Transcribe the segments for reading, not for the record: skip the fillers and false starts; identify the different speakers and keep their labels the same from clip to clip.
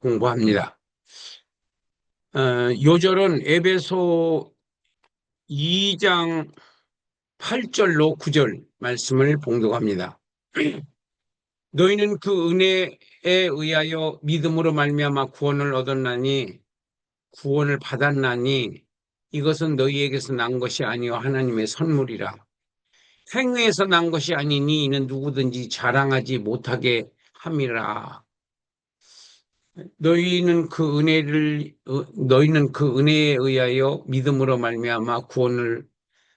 Speaker 1: 공부합니다. 요절은 에베소 2장 8절로 9절 말씀을 봉독합니다. 너희는 그 은혜에 의하여 믿음으로 말미암아 구원을 얻었나니 구원을 받았나니 이것은 너희에게서 난 것이 아니요 하나님의 선물이라. 행위에서 난 것이 아니니 이는 누구든지 자랑하지 못하게 함이라. 너희는 그 은혜에 의하여 믿음으로 말미암아 구원을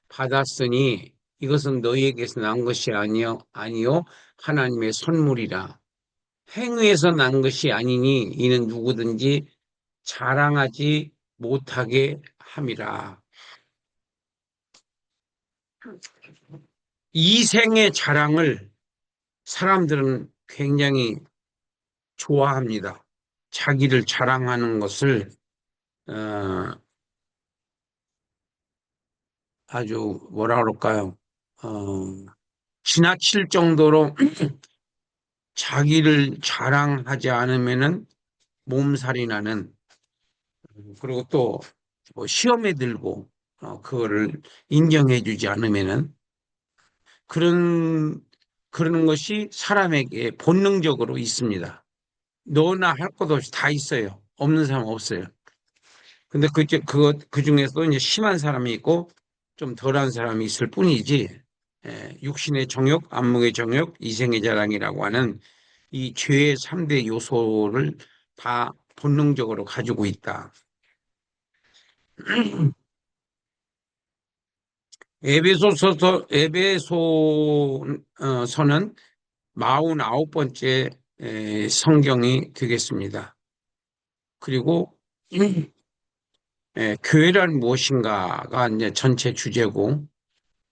Speaker 1: 받았으니 이것은 너희에게서 난 것이 아니요 하나님의 선물이라. 행위에서 난 것이 아니니 이는 누구든지 자랑하지 못하게 함이라. 이생의 자랑을 사람들은 굉장히 좋아합니다. 자기를 자랑하는 것을 어, 아주 뭐라 그럴까요? 지나칠 정도로 자기를 자랑하지 않으면은 몸살이 나는, 그리고 또뭐 시험에 들고 그거를 인정해 주지 않으면은 그러는 것이 사람에게 본능적으로 있습니다. 너나 할 것 없이 다 있어요. 없는 사람 없어요. 근데 그 중에서도 이제 심한 사람이 있고 좀 덜한 사람이 있을 뿐이지, 육신의 정욕, 안목의 정욕, 이생의 자랑이라고 하는 이 죄의 3대 요소를 다 본능적으로 가지고 있다. 에베소서는 49번째 성경이 되겠습니다. 그리고 교회란 무엇인가가 이제 전체 주제고,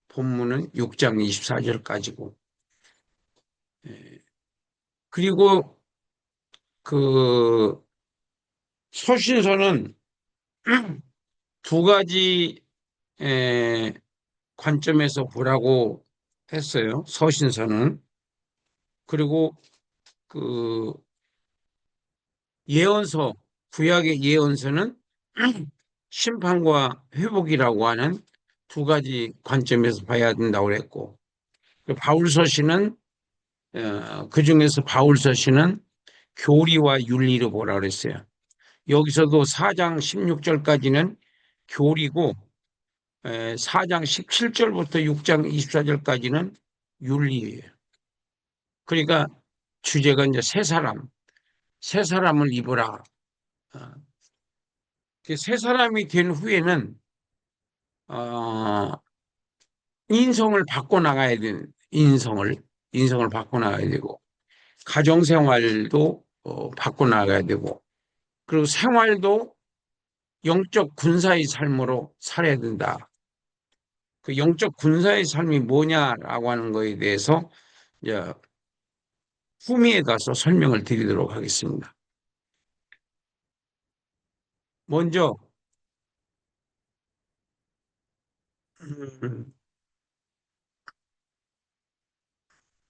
Speaker 1: 본문은 6장 24절까지고, 그리고 그 서신서는 두 가지 관점에서 보라고 했어요. 서신서는. 그리고 그 예언서, 구약의 예언서는 심판과 회복이라고 하는 두 가지 관점에서 봐야 된다고 그랬고, 그 중에서 바울서신은 교리와 윤리로 보라 그랬어요. 여기서도 4장 16절까지는 교리고, 4장 17절부터 6장 24절까지는 윤리예요. 그러니까 주제가 이제 새 사람을 입으라. 새 사람이 된 후에는 어, 인성을 바꿔 나가야 되는, 인성을 바꿔 나가야 되고, 가정 생활도 바꿔 나가야 되고, 그리고 생활도 영적 군사의 삶으로 살아야 된다. 그 영적 군사의 삶이 뭐냐라고 하는 거에 대해서 이제 후미에 가서 설명을 드리도록 하겠습니다. 먼저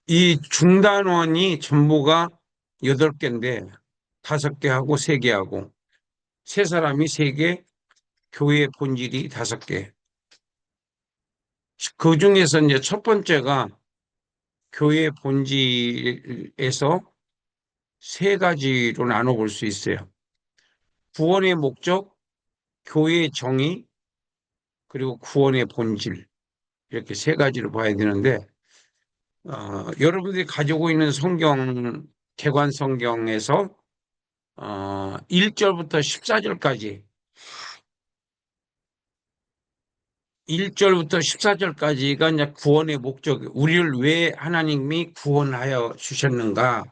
Speaker 1: 이 중단원이 전부가 8개인데 5개하고 3개하고, 세 사람이 3개, 교회의 본질이 5개. 그 중에서 이제 첫 번째가 교회의 본질에서 3가지로 나눠볼 수 있어요. 구원의 목적, 교회의 정의, 그리고 구원의 본질. 이렇게 3가지로 봐야 되는데, 여러분들이 가지고 있는 개관 성경에서 1절부터 14절까지, 1절부터 14절까지가 이제 구원의 목적, 우리를 왜 하나님이 구원하여 주셨는가,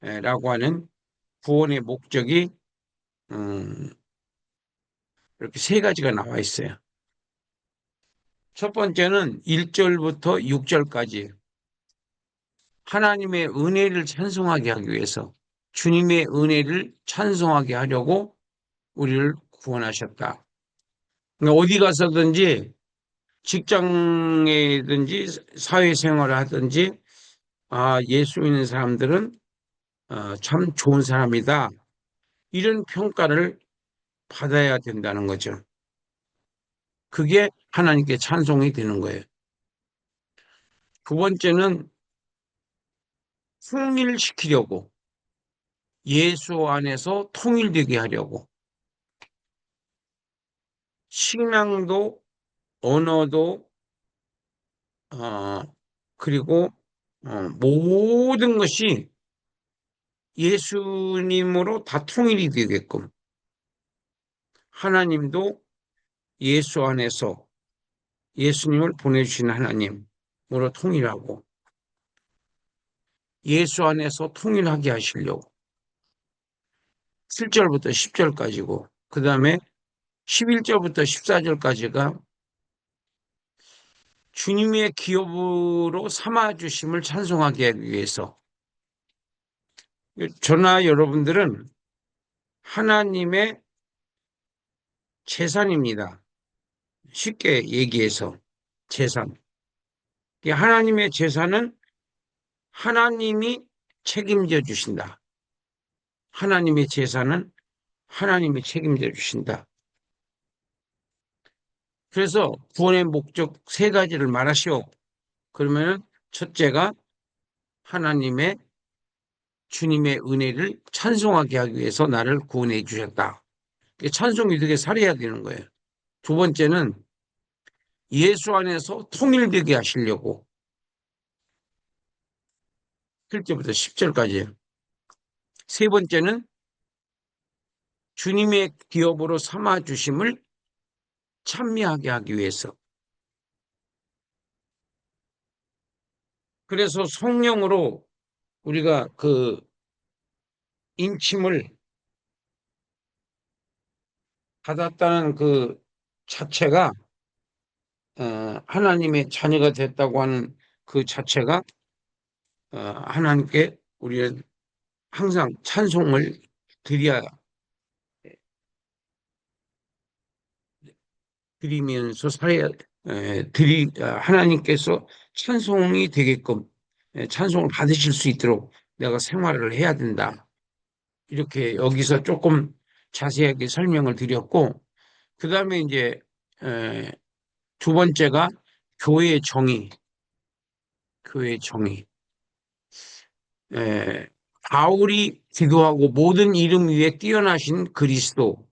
Speaker 1: 라고 하는 구원의 목적이 이렇게 3가지가 나와 있어요. 첫 번째는 1절부터 6절까지 하나님의 은혜를 찬송하게 하기 위해서, 주님의 은혜를 찬송하게 하려고 우리를 구원하셨다. 그러니까 어디 가서든지, 직장에든지 사회생활을 하든지, 예수 믿는 사람들은 참 좋은 사람이다. 이런 평가를 받아야 된다는 거죠. 그게 하나님께 찬송이 되는 거예요. 두 번째는 통일시키려고, 예수 안에서 통일되게 하려고, 식량도, 언어도, 어, 그리고 모든 것이 예수님으로 다 통일이 되게끔, 하나님도 예수 안에서 예수님을 보내주신 하나님으로 통일하고, 예수 안에서 통일하게 하시려고, 7절부터 10절까지고, 그 다음에 11절부터 14절까지가 주님의 기업으로 삼아주심을 찬송하게 하기 위해서, 저나 여러분들은 하나님의 재산입니다. 쉽게 얘기해서 재산. 하나님의 재산은 하나님이 책임져 주신다. 하나님의 재산은 하나님이 책임져 주신다. 그래서 구원의 목적 세 가지를 말하시오. 그러면 첫째가 하나님의 주님의 은혜를 찬송하게 하기 위해서 나를 구원해 주셨다. 찬송이 되게 살아야 되는 거예요. 두 번째는 예수 안에서 통일되게 하시려고 1절부터 10절까지. 세 번째는 주님의 기업으로 삼아 주심을 찬미하게 하기 위해서. 그래서 성령으로 우리가 그 인침을 받았다는 그 자체가 하나님의 자녀가 됐다고 하는 그 자체가 하나님께 우리는 항상 찬송을 드려야 드리면서 살아야 하나님께서 찬송이 되게끔 찬송을 받으실 수 있도록 내가 생활을 해야 된다. 이렇게 여기서 조금 자세하게 설명을 드렸고, 그 다음에 이제 에, 두 번째가 교회의 정의, 교회의 정의. 에, 바울이 기도하고 모든 이름 위에 뛰어나신 그리스도,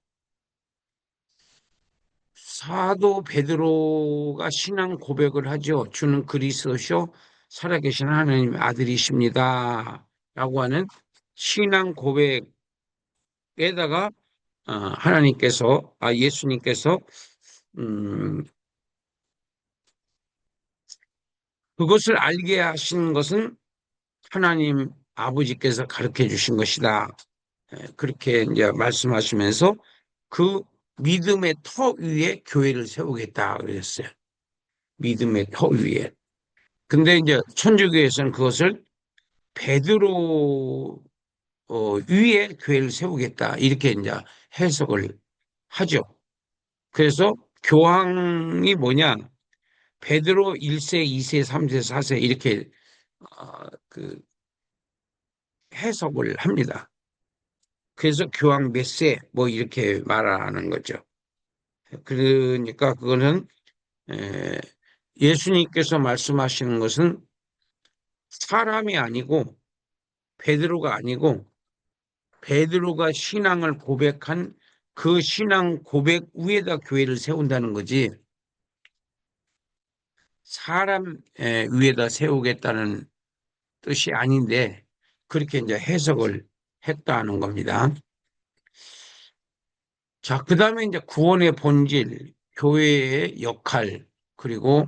Speaker 1: 사도 베드로가 신앙 고백을 하죠. 주는 그리스도시요 살아계신 하나님의 아들이십니다. 라고 하는 신앙 고백에다가 예수님께서 음, 그것을 알게 하신 것은 하나님 아버지께서 가르쳐 주신 것이다. 그렇게 이제 말씀하시면서 그 믿음의 터 위에 교회를 세우겠다 그랬어요. 믿음의 터 위에. 근데 이제 천주교에서는 그것을 베드로 위에 교회를 세우겠다 이렇게 이제 해석을 하죠. 그래서 교황이 뭐냐? 베드로 1세, 2세, 3세, 4세 이렇게 그 해석을 합니다. 그래서 교황 몇 세 뭐 이렇게 말하는 거죠. 그러니까 그거는 에, 예수님께서 말씀하시는 것은 사람이 아니고 베드로가 아니고 베드로가 신앙을 고백한 그 신앙 고백 위에다 교회를 세운다는 거지 사람 위에다 세우겠다는 뜻이 아닌데 그렇게 이제 해석을 했다는 겁니다. 자, 그 다음에 이제 구원의 본질, 교회의 역할, 그리고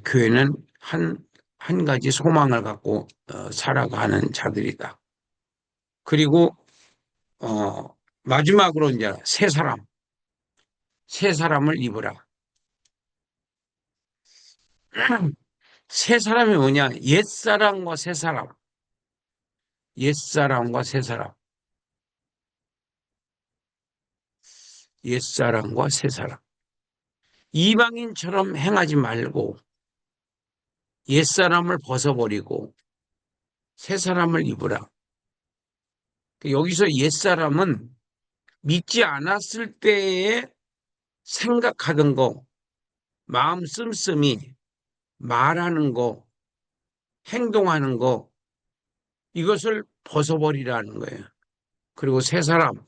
Speaker 1: 교회는 한 가지 소망을 갖고 살아가는 자들이다. 그리고 마지막으로 이제 새 사람을 입으라. 새 사람이 뭐냐? 옛사람과 새 사람, 옛사람과 새 사람, 옛사람과 새 사람. 이방인처럼 행하지 말고 옛사람을 벗어버리고 새 사람을 입으라. 여기서 옛사람은 믿지 않았을 때에 생각하던 거, 마음 씀씀이 말하는 거, 행동하는 거, 이것을 벗어버리라는 거예요. 그리고 새 사람,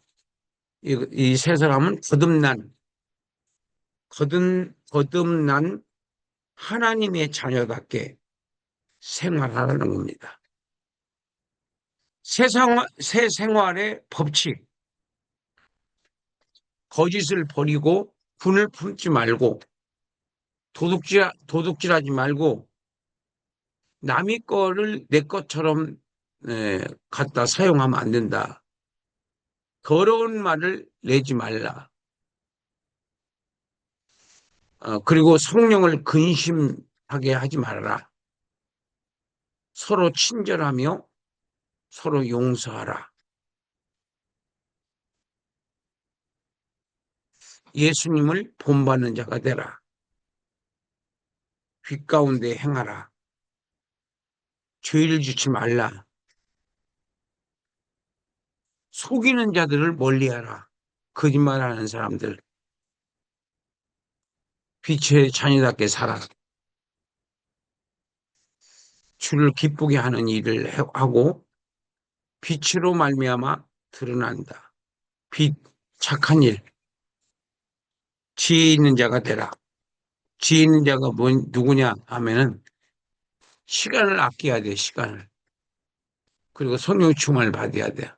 Speaker 1: 이 새 사람은 거듭난 하나님의 자녀답게 생활하라는 겁니다. 새 생활의 법칙, 거짓을 버리고 분을 품지 말고 도둑질하지 말고 남의 거를 내 것처럼 갖다 사용하면 안 된다. 더러운 말을 내지 말라. 그리고 성령을 근심하게 하지 말아라. 서로 친절하며 서로 용서하라. 예수님을 본받는 자가 되라. 빛 가운데 행하라. 죄를 짓지 말라. 속이는 자들을 멀리하라. 거짓말하는 사람들. 빛의 자녀답게 살아. 주를 기쁘게 하는 일을 하고 빛으로 말미암아 드러난다. 빛, 착한 일, 지혜 있는 자가 되라. 지혜 있는 자가 누구냐 하면은 시간을 아껴야 돼, 시간을. 그리고 성령 충만을 받아야 돼.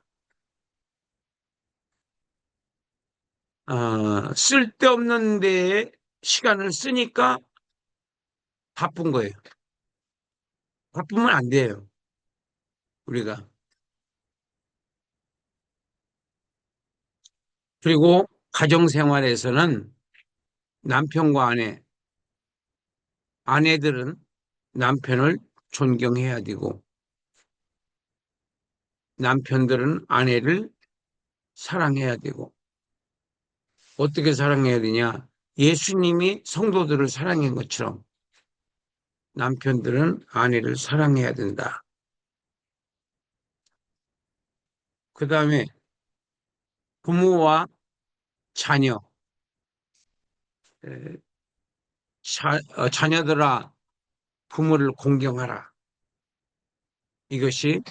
Speaker 1: 쓸데없는 데에 시간을 쓰니까 바쁜 거예요. 바쁘면 안 돼요, 우리가. 그리고 가정생활에서는 남편과 아내들은 남편을 존경해야 되고, 남편들은 아내를 사랑해야 되고, 어떻게 사랑해야 되냐? 예수님이 성도들을 사랑한 것처럼 남편들은 아내를 사랑해야 된다. 그 다음에 부모와 자녀, 자녀들아, 부모를 공경하라. 이것이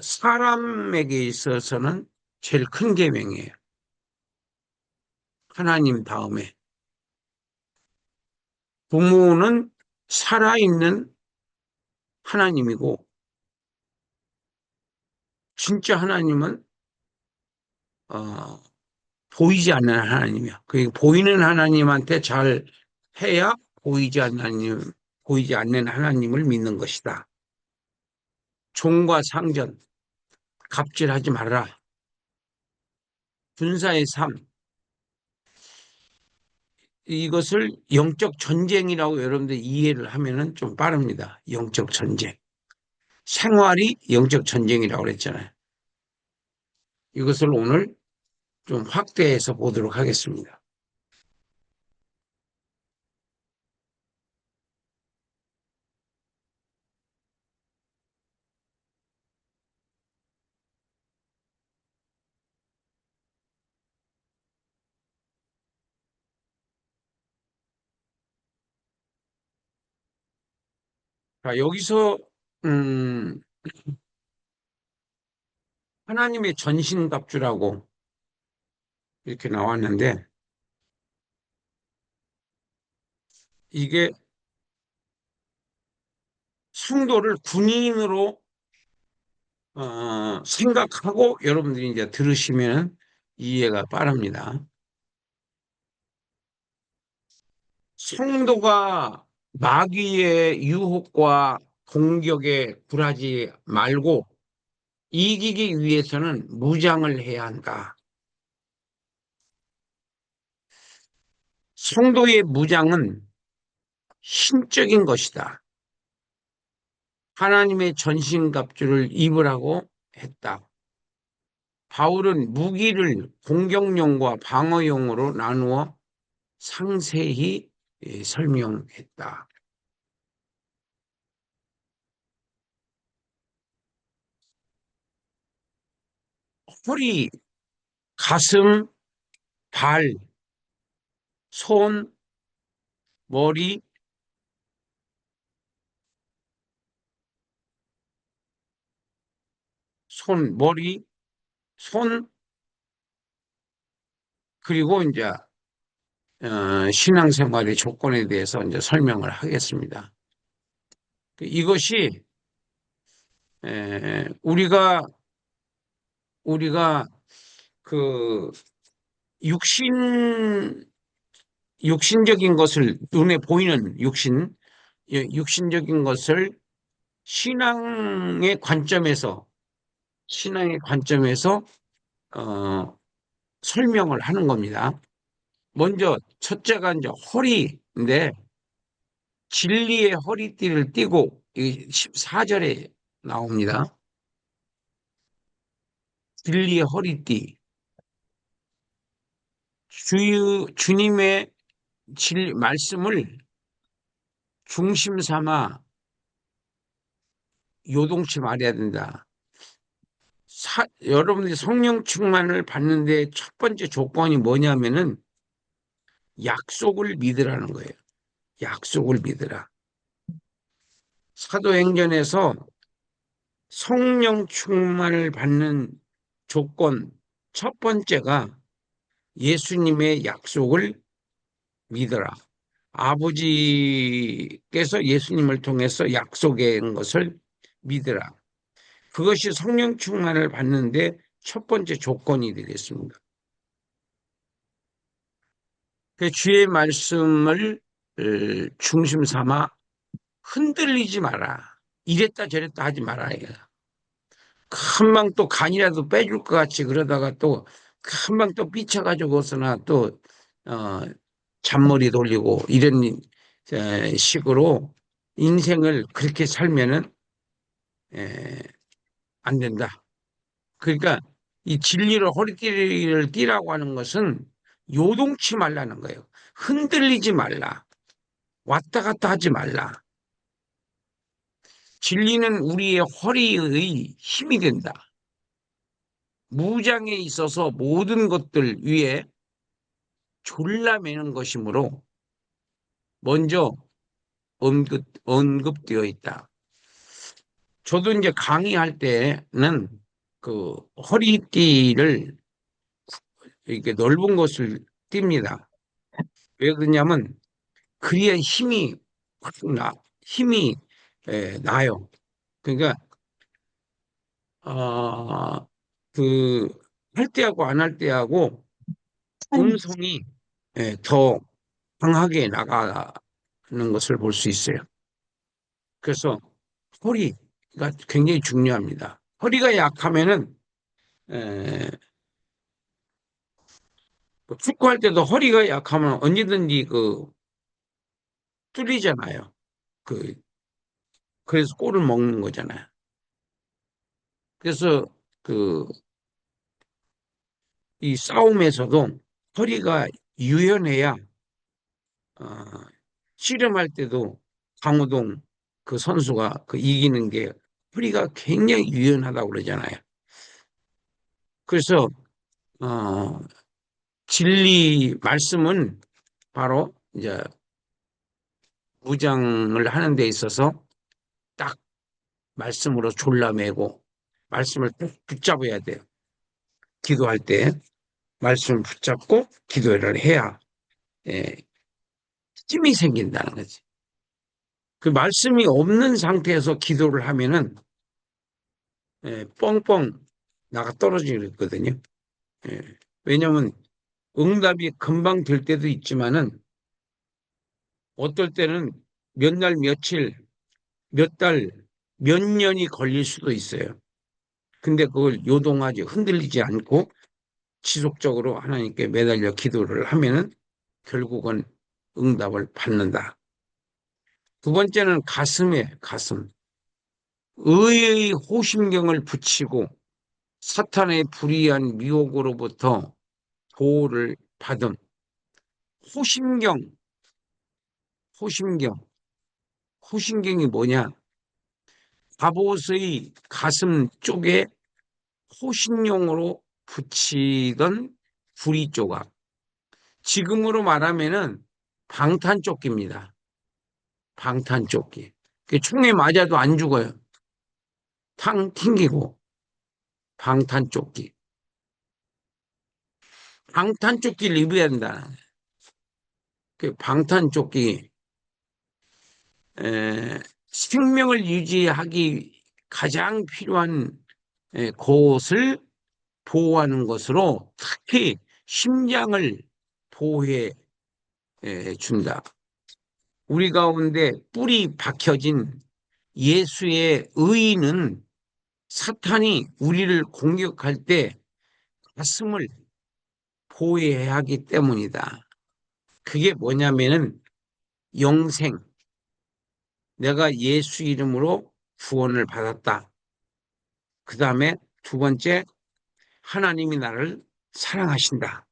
Speaker 1: 사람에게 있어서는 제일 큰 계명이에요. 하나님 다음에. 부모는 살아있는 하나님이고, 진짜 하나님은 어, 보이지 않는 하나님이야. 그 보이는 하나님한테 잘 해야 보이지 않는 하나님을 믿는 것이다. 종과 상전, 갑질하지 말라. 군사의 삶, 이것을 영적 전쟁이라고 여러분들 이해를 하면은 좀 빠릅니다. 영적 전쟁. 생활이 영적 전쟁이라고 그랬잖아요. 이것을 오늘 좀 확대해서 보도록 하겠습니다. 자, 여기서 음, 하나님의 전신갑주라고 이렇게 나왔는데 이게 성도를 군인으로 생각하고 여러분들이 이제 들으시면 이해가 빠릅니다. 성도가 마귀의 유혹과 공격에 굴하지 말고 이기기 위해서는 무장을 해야 한다. 성도의 무장은 신적인 것이다. 하나님의 전신갑주를 입으라고 했다. 바울은 무기를 공격용과 방어용으로 나누어 상세히 설명했다. 허리, 가슴, 발, 손, 머리, 머리, 손, 그리고 이제 신앙생활의 조건에 대해서 이제 설명을 하겠습니다. 이것이 우리가 그 육신 육신적인 것을 눈에 보이는 육신적인 것을 신앙의 관점에서 신앙의 관점에서 어, 설명을 하는 겁니다. 먼저 첫째가 이제 허리인데 진리의 허리띠를 띠고 이 14절에 나옵니다. 진리의 허리띠. 주님의 말씀을 중심 삼아 요동치 말아야 된다. 여러분들이 성령 충만을 받는데 첫 번째 조건이 뭐냐면은 약속을 믿으라는 거예요. 약속을 믿으라. 사도행전에서 성령 충만을 받는 조건 첫 번째가 예수님의 약속을 믿어라. 아버지께서 예수님을 통해서 약속한 것을 믿으라. 그것이 성령 충만을 받는데 첫 번째 조건이 되겠습니다. 그 주의 말씀을 중심 삼아 흔들리지 마라. 이랬다 저랬다 하지 마라. 금방 또 간이라도 빼줄 것 같이 그러다가 또 금방 또 삐쳐가지고서나 또 어, 잔머리 돌리고 이런 식으로 인생을 그렇게 살면은 에, 안 된다. 그러니까 이 진리를 허리띠를 띠라고 하는 것은 요동치 말라는 거예요. 흔들리지 말라. 왔다 갔다 하지 말라. 진리는 우리의 허리의 힘이 된다. 무장에 있어서 모든 것들 위에 졸라매는 것이므로 먼저 언급되어 있다. 저도 이제 강의할 때는 그 허리띠를 이렇게 넓은 것을 띱니다. 왜 그러냐면 그래야 힘이 나요. 그러니까 그 할 때하고 안 할 때하고 음성이 더 강하게 나가는 것을 볼 수 있어요. 그래서 허리가 굉장히 중요합니다. 허리가 약하면은 에, 뭐 축구할 때도 허리가 약하면 언제든지 뚫리잖아요. 그 그래서 골을 먹는 거잖아요. 그래서 그 이 싸움에서도 허리가 유연해야 어, 씨름할 때도 강호동 그 선수가 이기는 게 허리가 굉장히 유연하다고 그러잖아요. 그래서 어, 진리 말씀은 바로 이제 무장을 하는 데 있어서 딱 말씀으로 졸라매고 말씀을 꼭 붙잡아야 돼요. 기도할 때 말씀을 붙잡고 기도를 해야 예, 힘이 생긴다는 거지. 그 말씀이 없는 상태에서 기도를 하면은 뻥뻥 나가 떨어지거든요. 예. 왜냐하면 응답이 금방 될 때도 있지만은 어떨 때는 몇 날, 며칠, 몇 달, 몇 년이 걸릴 수도 있어요. 근데 그걸 요동하지, 흔들리지 않고 지속적으로 하나님께 매달려 기도를 하면은 결국은 응답을 받는다. 두 번째는 가슴. 의의 호심경을 붙이고 사탄의 불의한 미혹으로부터 보호를 받음. 호심경, 호심경. 호심경이 뭐냐? 갑옷의 가슴 쪽에 호신용으로 붙이던 구리 조각. 지금으로 말하면은 방탄조끼입니다. 방탄조끼. 총에 맞아도 안 죽어요. 탕 튕기고 방탄조끼. 방탄조끼를 입어야 된다. 방탄조끼 생명을 유지하기 가장 필요한 곳을 보호하는 것으로 특히 심장을 보호해 준다. 우리 가운데 뿌리 박혀진 예수의 의의는 사탄이 우리를 공격할 때 가슴을 보호해야 하기 때문이다. 그게 뭐냐면은 영생. 내가 예수 이름으로 구원을 받았다. 그 다음에 두 번째, 하나님이 나를 사랑하신다.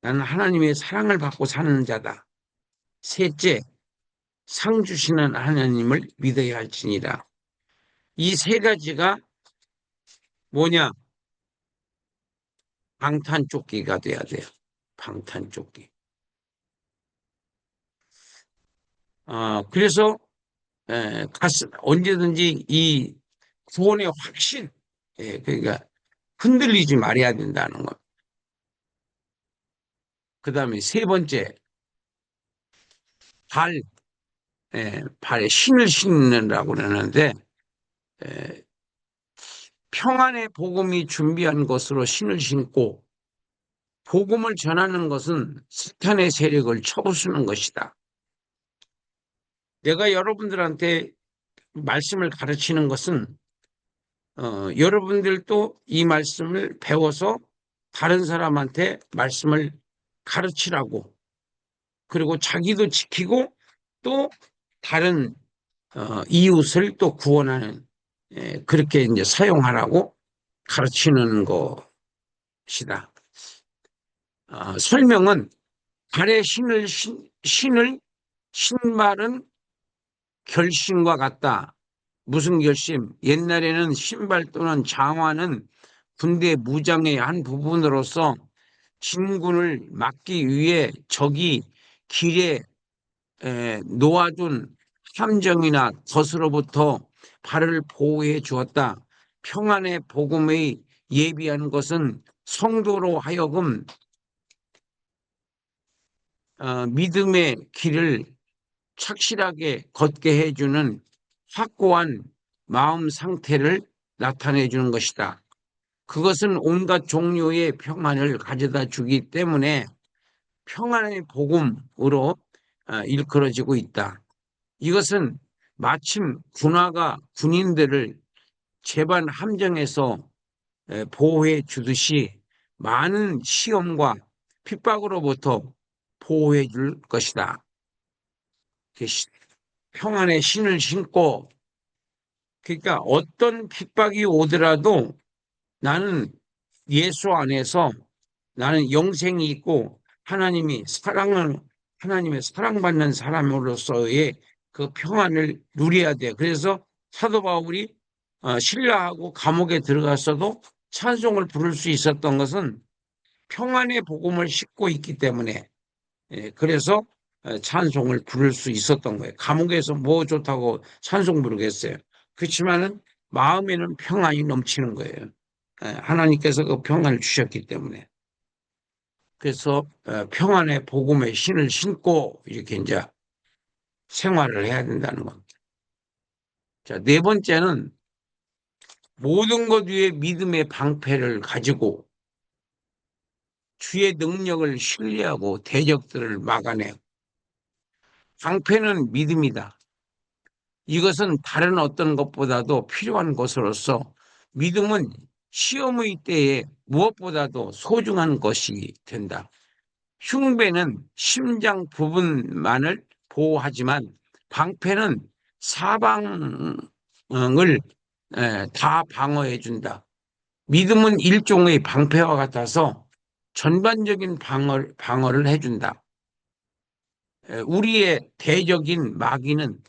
Speaker 1: 나는 하나님의 사랑을 받고 사는 자다. 셋째, 상 주시는 하나님을 믿어야 할지니라. 이 세 가지가 뭐냐? 방탄조끼가 돼야 돼요. 방탄조끼. 그래서 언제든지 이 구원의 확신, 그러니까 흔들리지 말아야 된다는 것. 그 다음에 세 번째, 발에 신을 신는다고 그러는데, 평안의 복음이 준비한 것으로 신을 신고, 복음을 전하는 것은 사탄의 세력을 쳐부수는 것이다. 내가 여러분들한테 말씀을 가르치는 것은 여러분들도 이 말씀을 배워서 다른 사람한테 말씀을 가르치라고, 그리고 자기도 지키고 또 다른 이웃을 또 구원하는, 그렇게 이제 사용하라고 가르치는 것이다. 설명은 발에 신발은 결심과 같다. 무슨 결심? 옛날에는 신발 또는 장화는 군대 무장의 한 부분으로서 진군을 막기 위해 적이 길에 놓아둔 함정이나 것으로부터 발을 보호해 주었다. 평안의 복음의 예비한 것은 성도로 하여금 믿음의 길을 착실하게 걷게 해주는 확고한 마음 상태를 나타내 주는 것이다. 그것은 온갖 종류의 평안을 가져다 주기 때문에 평안의 복음으로 일컬어지고 있다. 이것은 마침 군화가 군인들을 제반 함정에서 보호해 주듯이 많은 시험과 핍박으로부터 보호해 줄 것이다. 평안의 신을 신고, 그러니까 어떤 핍박이 오더라도 나는 예수 안에서 나는 영생이 있고 하나님의 사랑받는 사람으로서의 그 평안을 누려야 돼. 그래서 사도 바울이 신라하고 감옥에 들어갔어도 찬송을 부를 수 있었던 것은 평안의 복음을 싣고 있기 때문에, 그래서 찬송을 부를 수 있었던 거예요. 감옥에서 뭐 좋다고 찬송 부르겠어요. 그렇지만은 마음에는 평안이 넘치는 거예요. 하나님께서 그 평안을 주셨기 때문에. 그래서 평안의 복음의 신을 신고 이렇게 이제 생활을 해야 된다는 겁니다. 자, 네 번째는 모든 것 위에 믿음의 방패를 가지고 주의 능력을 신뢰하고 대적들을 막아내고. 방패는 믿음이다. 이것은 다른 어떤 것보다도 필요한 것으로서 믿음은 시험의 때에 무엇보다도 소중한 것이 된다. 흉배는 심장 부분만을 보호하지만 방패는 사방을 다 방어해 준다. 믿음은 일종의 방패와 같아서 전반적인 방어를 해준다. 우리의 대적인 마귀는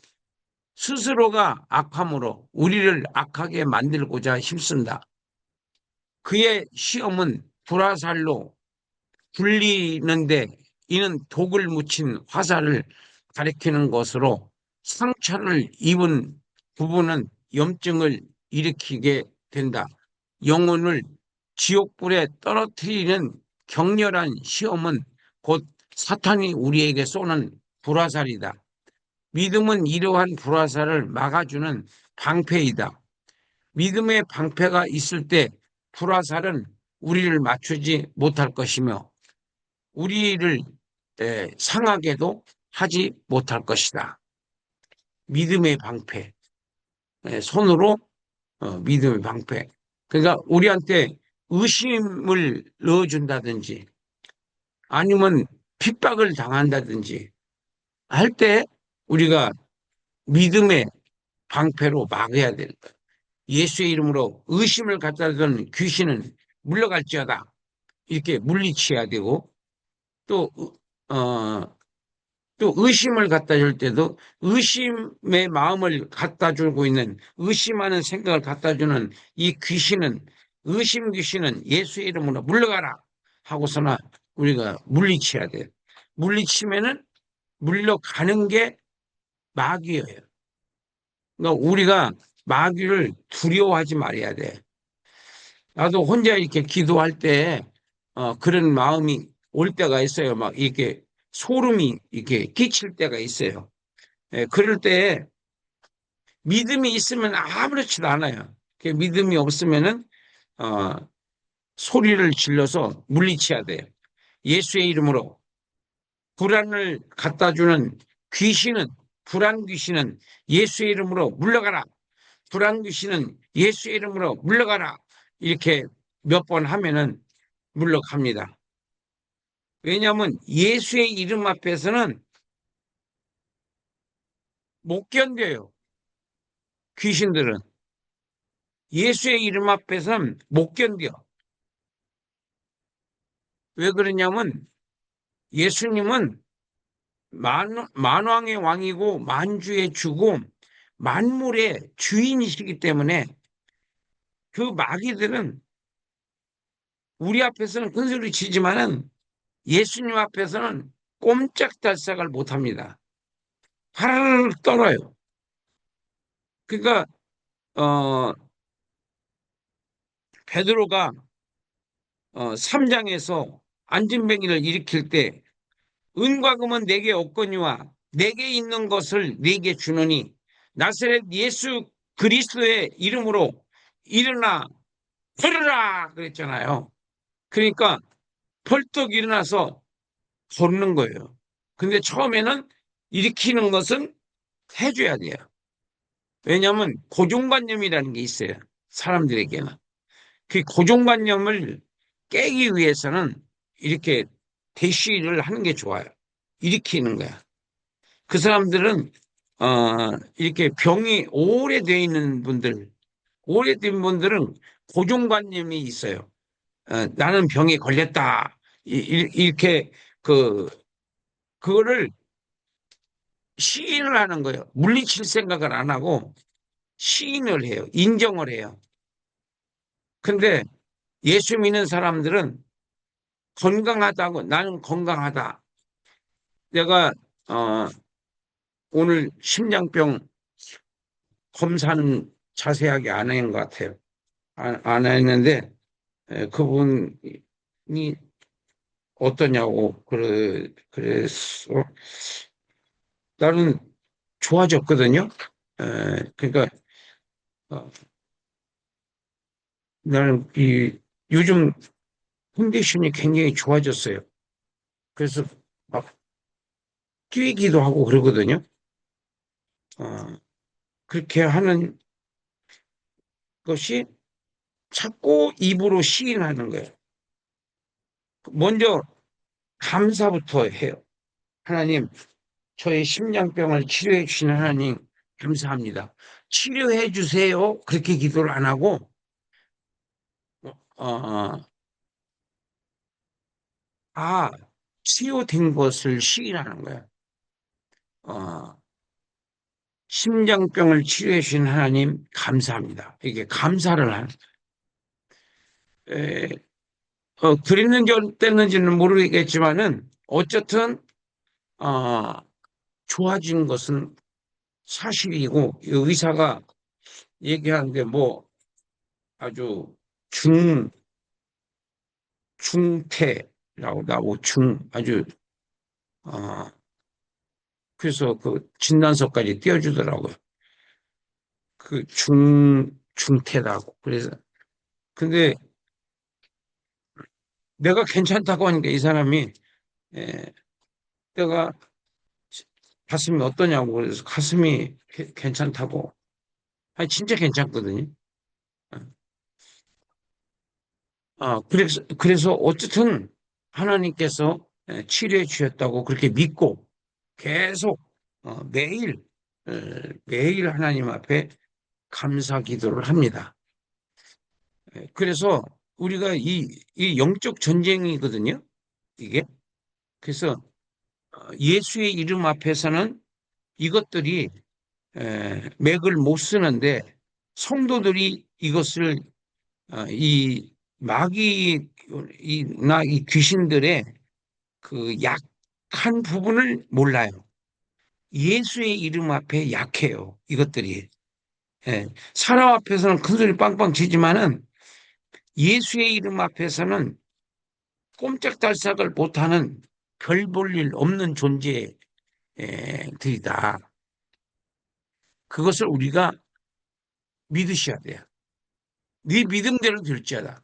Speaker 1: 스스로가 악함으로 우리를 악하게 만들고자 힘쓴다. 그의 시험은 불화살로 굴리는데 이는 독을 묻힌 화살을 가리키는 것으로 상처를 입은 부분은 염증을 일으키게 된다. 영혼을 지옥불에 떨어뜨리는 격렬한 시험은 곧 사탄이 우리에게 쏘는 불화살이다. 믿음은 이러한 불화살을 막아주는 방패이다. 믿음의 방패가 있을 때 불화살은 우리를 맞추지 못할 것이며 우리를 상하게도 하지 못할 것이다. 믿음의 방패. 손으로 믿음의 방패. 그러니까 우리한테 의심을 넣어준다든지 아니면 핍박을 당한다든지 할 때 우리가 믿음의 방패로 막아야 된다. 예수의 이름으로 의심을 갖다 둔 귀신은 물러갈지어다. 이렇게 물리쳐야 되고 또 어, 또 의심을 갖다 줄 때도 의심의 마음을 갖다 주고 있는 의심하는 생각을 갖다 주는 이 귀신은 의심 귀신은 예수의 이름으로 물러가라 하고서나 우리가 물리쳐야 돼요. 물리치면은 물러가는 게 마귀예요. 그러니까 우리가 마귀를 두려워하지 말아야 돼. 나도 혼자 이렇게 기도할 때 그런 마음이 올 때가 있어요. 막 이렇게 소름이 이렇게 끼칠 때가 있어요. 그럴 때 믿음이 있으면 아무렇지도 않아요. 믿음이 없으면은 어, 소리를 질러서 물리쳐야 돼요. 예수의 이름으로 불안을 갖다 주는 귀신은 불안 귀신은 예수의 이름으로 물러가라. 불안 귀신은 예수의 이름으로 물러가라. 이렇게 몇 번 하면은 물러갑니다. 왜냐하면 예수의 이름 앞에서는 못 견뎌요. 귀신들은 예수의 이름 앞에서는 못 견뎌. 왜 그러냐면 예수님은 만왕의 왕이고 만주의 주고 만물의 주인이시기 때문에 그 마귀들은 우리 앞에서는 큰소리 치지만은 예수님 앞에서는 꼼짝달싹을 못합니다. 하르르 떨어요. 그러니까 어, 베드로가 3장에서 안진뱅이를 일으킬 때 은과 금은 내게 없거니와 내게 있는 것을 내게 주노니 나사렛 예수 그리스도의 이름으로 일어나 걸으라 그랬잖아요. 그러니까 펄떡 일어나서 걷는 거예요. 근데 처음에는 일으키는 것은 해줘야 돼요. 왜냐하면 고정관념이라는 게 있어요. 사람들에게는. 그 고정관념을 깨기 위해서는 이렇게 대시를 하는 게 좋아요. 일으키는 거야. 그 사람들은 이렇게 병이 오래돼 있는 분들, 오래된 분들은 고정관념이 있어요. 나는 병에 걸렸다. 이렇게 그 그거를 시인을 하는 거예요. 물리칠 생각을 안 하고 시인을 해요. 인정을 해요. 근데 예수 믿는 사람들은 건강하다고 나는 건강하다. 내가 어, 오늘 심장병 검사는 자세하게 안 한 것 같아요. 안 했는데 그분이 어떠냐고 그래서 나는 좋아졌거든요. 그러니까 어, 나는 이 요즘 컨디션이 굉장히 좋아졌어요. 그래서 막 뛰기도 하고 그러거든요. 어, 그렇게 하는 것이 자꾸 입으로 시인하는 거예요. 먼저 감사부터 해요. 하나님, 저의 심장병을 치료해 주시는 하나님, 감사합니다. 치료해 주세요. 그렇게 기도를 안 하고, 어, 아, 치유된 것을 시인하는 거예요. 어, 심장병을 치료해 주신 하나님, 감사합니다. 이게 감사를 하는 거예요. 에, 그랬는지 어땠는지는 모르겠지만은 어쨌든 어, 좋아진 것은 사실이고 이 의사가 얘기한 게 뭐 아주 중 중태라고 나오고 중 아주 어 그래서 그 진단서까지 띄워주더라고요. 그 중태라고. 그래서 근데 내가 괜찮다고 하니까 이 사람이 에, 내가 가슴이 어떠냐고 그래서 가슴이 괜찮다고. 아니 진짜 괜찮거든요. 그래서 어쨌든 하나님께서 치료해 주셨다고 그렇게 믿고 계속 매일 매일 하나님 앞에 감사 기도를 합니다. 그래서 우리가 이 영적 전쟁이거든요. 이게. 그래서 예수의 이름 앞에서는 이것들이 맥을 못 쓰는데 성도들이 이것을 이 마귀나 이 귀신들의 그 약한 부분을 몰라요. 예수의 이름 앞에 약해요. 이것들이. 사람 앞에서는 큰 소리 빵빵 치지만은 예수의 이름 앞에서는 꼼짝달싹을 못하는 별 볼 일 없는 존재들이다. 그것을 우리가 믿으셔야 돼요. 네 믿음대로 될지어다.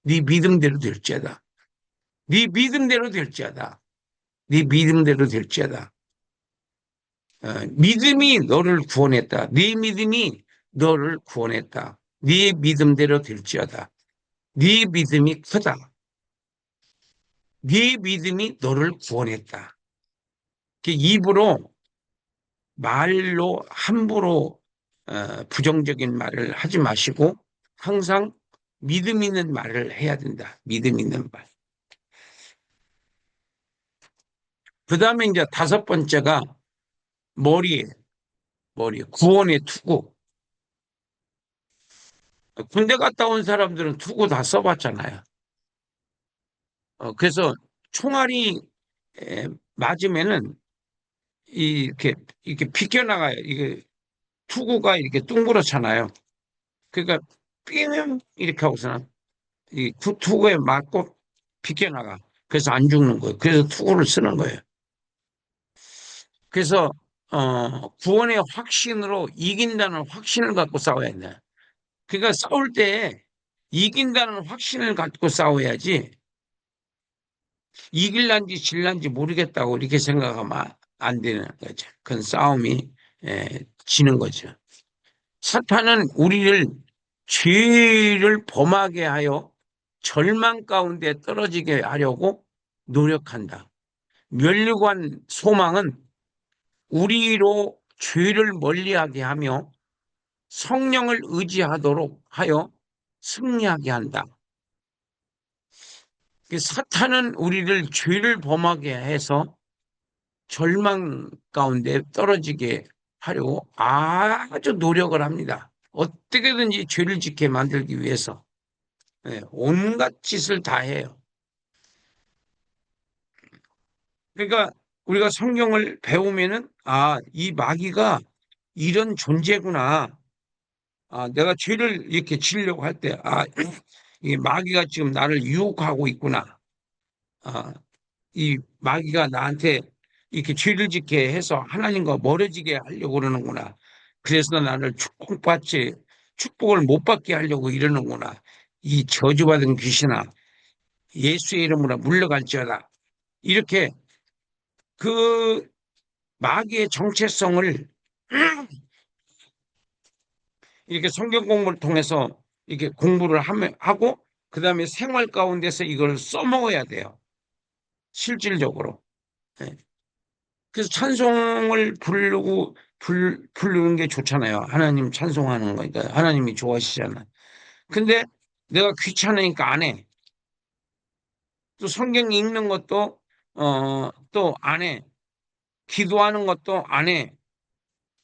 Speaker 1: 네 믿음대로 될지어다. 네 믿음대로 될지어다. 네 믿음대로 될지어다. 믿음이 너를 구원했다. 네 믿음이 너를 구원했다. 네 믿음대로 될지어다. 네 믿음이 크다. 네 믿음이 너를 구원했다. 입으로 말로 함부로 부정적인 말을 하지 마시고 항상 믿음 있는 말을 해야 된다. 믿음 있는 말. 그 다음에 이제 다섯 번째가 머리에, 구원의 투구. 군대 갔다 온 사람들은 투구 다 써봤잖아요. 그래서 총알이 맞으면은 이렇게 비껴나가요. 이게 투구가 이렇게 둥그렇잖아요. 그러니까 삥 이렇게 하고서는 이 투구에 맞고 비껴나가. 그래서 안 죽는 거예요. 그래서 투구를 쓰는 거예요. 그래서 구원의 확신으로 이긴다는 확신을 갖고 싸워야 돼. 그러니까 싸울 때 이긴다는 확신을 갖고 싸워야지 이길란지 질란지 모르겠다고 이렇게 생각하면 안 되는 거죠. 그건 싸움이 지는 거죠. 사탄은 우리를 죄를 범하게 하여 절망 가운데 떨어지게 하려고 노력한다. 면류관 소망은 우리로 죄를 멀리하게 하며 성령을 의지하도록 하여 승리하게 한다. 사탄은 우리를 죄를 범하게 해서 절망 가운데 떨어지게 하려고 아주 노력을 합니다. 어떻게든지 죄를 짓게 만들기 위해서 온갖 짓을 다 해요. 그러니까 우리가 성경을 배우면은 이 마귀가 이런 존재구나. 내가 죄를 이렇게 지으려고 할 때, 이 마귀가 지금 나를 유혹하고 있구나. 아, 이 마귀가 나한테 이렇게 죄를 짓게 해서 하나님과 멀어지게 하려고 그러는구나. 그래서 나를 축복을 못 받게 하려고 이러는구나. 이 저주받은 귀신아, 예수의 이름으로 물러갈지어다. 이렇게 그 마귀의 정체성을 이렇게 성경 공부를 통해서 이렇게 공부를 하고, 그 다음에 생활 가운데서 이걸 써먹어야 돼요. 실질적으로. 네. 그래서 찬송을 부르는 게 좋잖아요. 하나님 찬송하는 거니까. 하나님이 좋아하시잖아요. 근데 내가 귀찮으니까 안 해. 또 성경 읽는 것도, 또 안 해. 기도하는 것도 안 해.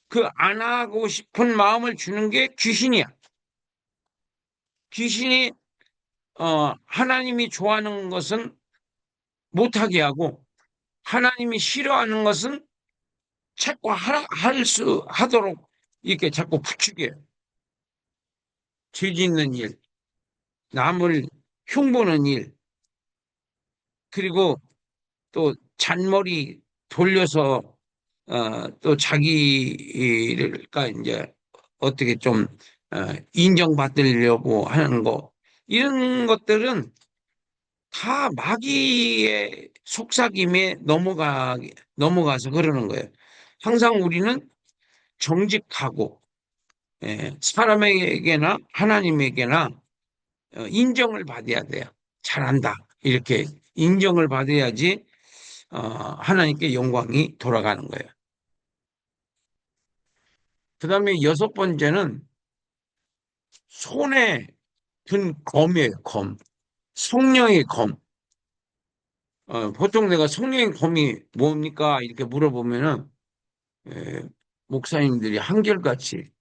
Speaker 1: 그 안 하고 싶은 마음을 주는 게 귀신이야. 귀신이 하나님이 좋아하는 것은 못하게 하고, 하나님이 싫어하는 것은 자꾸 하도록 이렇게 자꾸 부추겨요. 죄 짓는 일, 남을 흉보는 일, 그리고 또 잔머리 돌려서 또 자기가 이제 어떻게 좀 인정받으려고 하는 거, 이런 것들은 다 마귀의 속삭임에 넘어가서 그러는 거예요. 항상 우리는 정직하고, 사람에게나 하나님에게나 인정을 받아야 돼요. 잘한다. 이렇게 인정을 받아야지 하나님께 영광이 돌아가는 거예요. 그 다음에 여섯 번째는 손에 든 검이에요, 검. 성령의 검. 보통 내가 성령의 검이 뭡니까? 이렇게 물어보면은, 에, 목사님들이 한결같이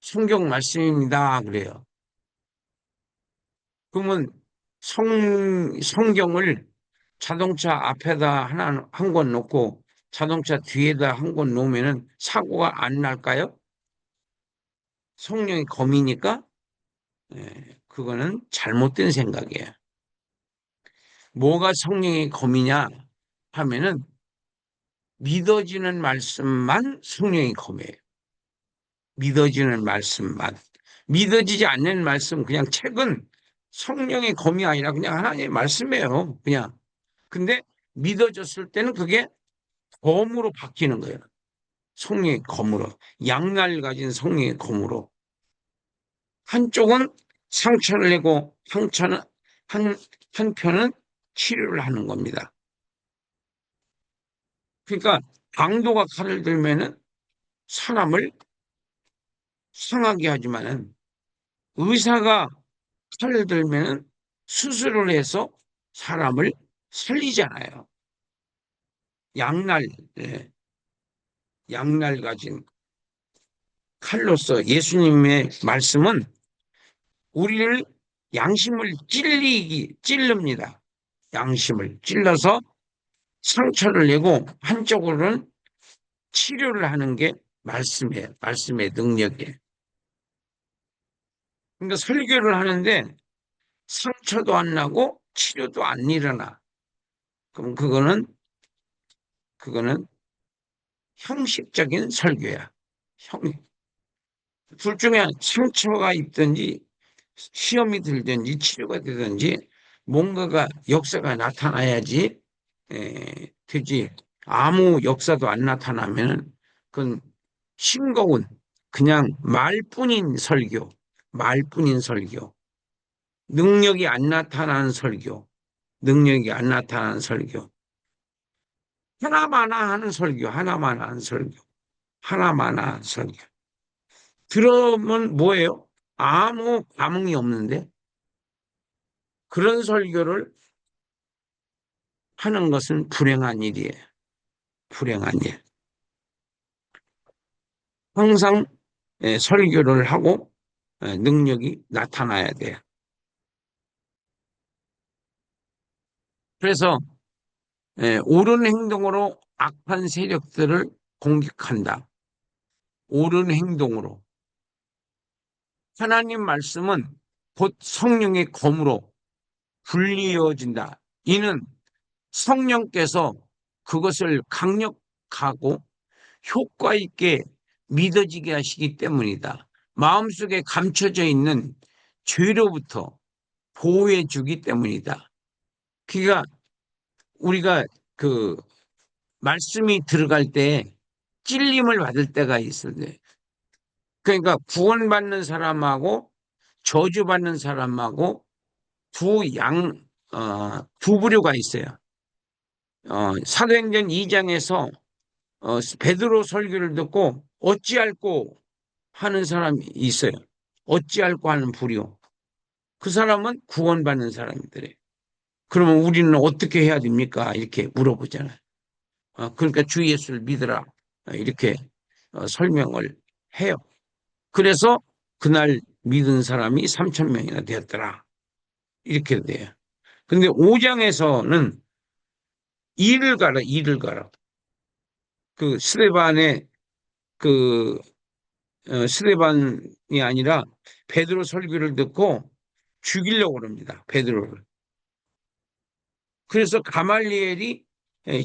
Speaker 1: 성경 말씀입니다. 그래요. 그러면 성경을 자동차 앞에다 한 권 놓고 자동차 뒤에다 한 권 놓으면은 사고가 안 날까요? 성령이 검이니까? 그거는 잘못된 생각이에요. 뭐가 성령의 검이냐 하면은 믿어지는 말씀만 성령의 검이에요. 믿어지는 말씀만. 믿어지지 않는 말씀, 그냥 책은 성령의 검이 아니라 그냥 하나님의 말씀이에요. 그냥. 근데 믿어졌을 때는 그게 검으로 바뀌는 거예요. 성령의 검으로. 양날 가진 성령의 검으로. 한쪽은 상처를 내고 한, 한편은 치료를 하는 겁니다. 그러니까 강도가 칼을 들면은 사람을 상하게 하지만은 의사가 칼을 들면은 수술을 해서 사람을 살리잖아요. 양날, 예, 양날 가진 칼로서 예수님의 말씀은 우리를 양심을 찌릅니다. 양심을 찔러서 상처를 내고 한쪽으로는 치료를 하는 게 말씀이에요. 말씀의 능력이에요. 그러니까 설교를 하는데 상처도 안 나고 치료도 안 일어나. 그럼 그거는 형식적인 설교야. 형, 둘 중에 상처가 있든지 시험이 들든지 치료가 되든지 뭔가가 역사가 나타나야지 되지. 아무 역사도 안 나타나면 그건 싱거운 그냥 말뿐인 설교, 능력이 안 나타나는 설교, 능력이 안 나타나는 설교, 하나마나 하는 설교, 하나마나 하는 설교, 하나마나 하는 설교. 들으면 뭐예요? 아무 감흥이 없는데 그런 설교를 하는 것은 불행한 일이에요. 불행한 일. 항상 설교를 하고 능력이 나타나야 돼요. 그래서 옳은 행동으로 악한 세력들을 공격한다. 옳은 행동으로. 하나님 말씀은 곧 성령의 검으로 불리어진다. 이는 성령께서 그것을 강력하고 효과 있게 믿어지게 하시기 때문이다. 마음속에 감춰져 있는 죄로부터 보호해 주기 때문이다. 그러니까 우리가 그 말씀이 들어갈 때 찔림을 받을 때가 있어요. 그러니까 구원받는 사람하고 저주받는 사람하고 두 부류가 있어요. 사도행전 2장에서 베드로 설교를 듣고 어찌할꼬 하는 사람이 있어요. 어찌할꼬 하는 부류. 그 사람은 구원받는 사람들이에요. 그러면 우리는 어떻게 해야 됩니까? 이렇게 물어보잖아요. 그러니까 주 예수를 믿으라. 이렇게 설명을 해요. 그래서 그날 믿은 사람이 3천 명이나 되었더라. 이렇게 돼요. 근데 5장에서는 이를 가라, 이를 가라. 그 스데반의 그 스데반이 아니라 베드로 설교를 듣고 죽이려고 합니다. 베드로를. 그래서 가말리엘이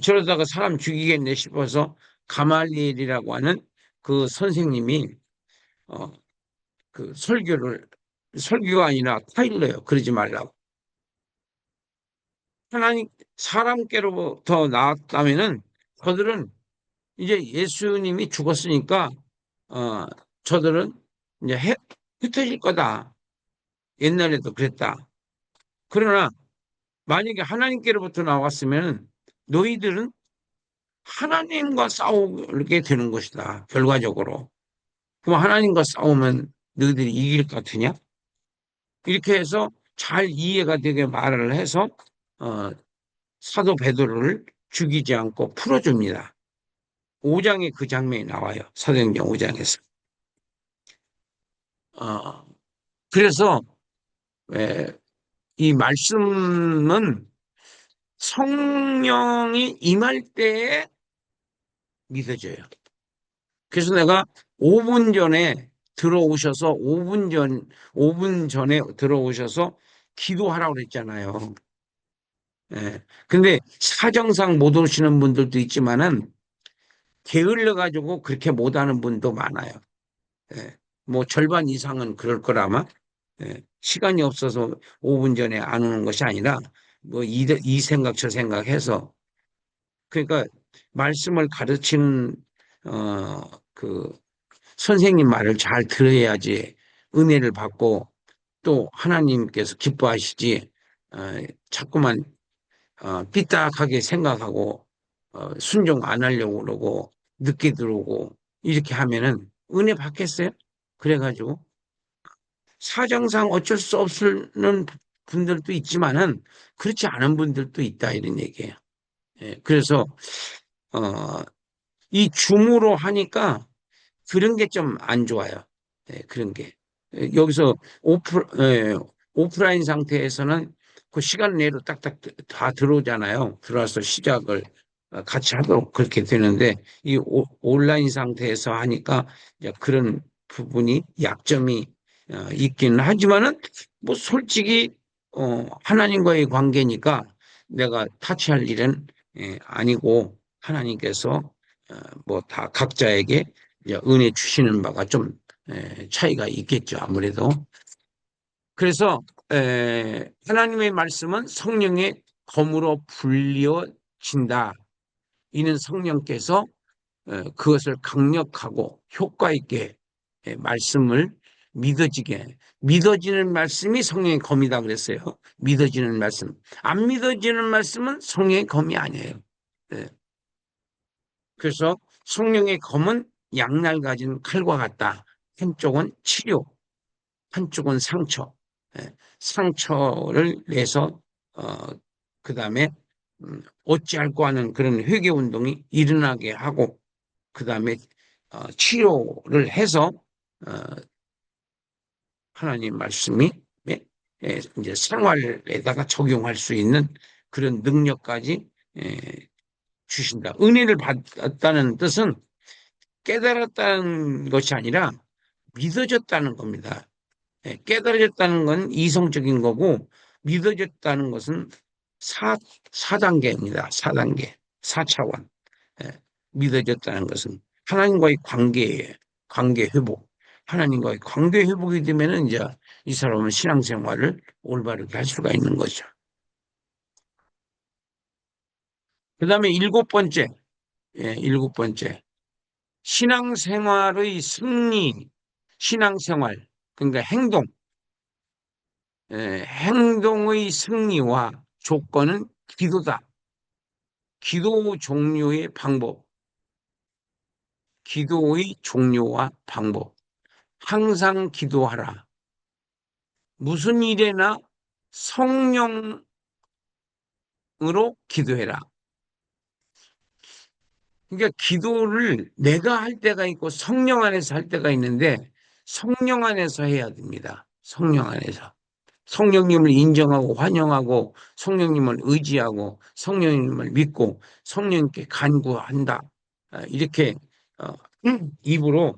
Speaker 1: 저러다가 사람 죽이겠네 싶어서 가말리엘이라고 하는 그 선생님이 어, 그 설교가 아니라 타일러요. 그러지 말라고. 하나님 사람께로부터 나왔다면은 저들은 이제 예수님이 죽었으니까 어, 저들은 이제 흩어질 거다. 옛날에도 그랬다. 그러나 만약에 하나님께로부터 나왔으면 너희들은 하나님과 싸우게 되는 것이다. 결과적으로. 그럼 하나님과 싸우면 너희들이 이길 것 같으냐? 이렇게 해서 잘 이해가 되게 말을 해서 어, 사도 베드로를 죽이지 않고 풀어줍니다. 5장에 그 장면이 나와요. 사도행전 5장에서. 그래서 이 말씀은 성령이 임할 때에 믿어져요. 그래서 내가 5분 전에 들어오셔서 5분 전에 들어오셔서 기도하라고 그랬잖아요. 예. 근데 사정상 못 오시는 분들도 있지만은 게을러 가지고 그렇게 못 하는 분도 많아요. 예. 뭐 절반 이상은 그럴 거라마. 예. 시간이 없어서 5분 전에 안 오는 것이 아니라 뭐 이 생각 저 생각해서 그러니까 말씀을 가르치는 그 선생님 말을 잘 들어야지 은혜를 받고 또 하나님께서 기뻐하시지 어, 자꾸만 삐딱하게 생각하고 순종 안 하려고 그러고 늦게 들어오고 이렇게 하면은 은혜 받겠어요? 그래가지고 사정상 어쩔 수 없는 분들도 있지만은 그렇지 않은 분들도 있다 이런 얘기예요. 예, 그래서 어, 이 줌으로 하니까 그런 게 좀 안 좋아요. 예, 그런 게. 여기서 오프라인 상태에서는 그 시간 내로 딱딱 다 들어오잖아요. 들어와서 시작을 같이 하도록 그렇게 되는데 이 온라인 상태에서 하니까 이제 그런 부분이 약점이 있기는 하지만은 뭐 솔직히 하나님과의 관계니까 내가 타치할 일은 아니고 하나님께서 뭐 다 각자에게 이제 은혜 주시는 바가 좀 차이가 있겠죠, 아무래도. 그래서 하나님의 말씀은 성령의 검으로 불리어진다. 이는 성령께서 그것을 강력하고 효과 있게 말씀을 믿어지는 말씀이 성령의 검이다 그랬어요. 믿어지는 말씀. 안 믿어지는 말씀은 성령의 검이 아니에요. 예. 그래서 성령의 검은 양날 가진 칼과 같다. 한쪽은 치료, 한쪽은 상처. 예, 상처를 내서 그 다음에 어찌할꼬 하는 그런 회개 운동이 일어나게 하고 그 다음에 치료를 해서 어, 하나님 말씀이 이제 생활에다가 적용할 수 있는 그런 능력까지 주신다. 은혜를 받았다는 뜻은 깨달았다는 것이 아니라 믿어졌다는 겁니다. 깨달아졌다는 건 이성적인 거고 믿어졌다는 것은 4단계입니다. 4단계, 4차원. 믿어졌다는 것은 하나님과의 관계에 관계 회복. 하나님과의 관계 회복이 되면은 이제 이 사람은 신앙생활을 올바르게 할 수가 있는 거죠. 그 다음에 일곱 번째, 일곱 번째. 신앙생활의 승리, 신앙생활, 그러니까 행동의 승리와 조건은 기도다. 기도 종류의 방법, 기도의 종류와 방법. 항상 기도하라. 무슨 일에나 성령으로 기도해라. 그러니까 기도를 내가 할 때가 있고 성령 안에서 할 때가 있는데 성령 안에서 해야 됩니다. 성령 안에서. 성령님을 인정하고 환영하고 성령님을 의지하고 성령님을 믿고 성령님께 간구한다. 이렇게 어, 입으로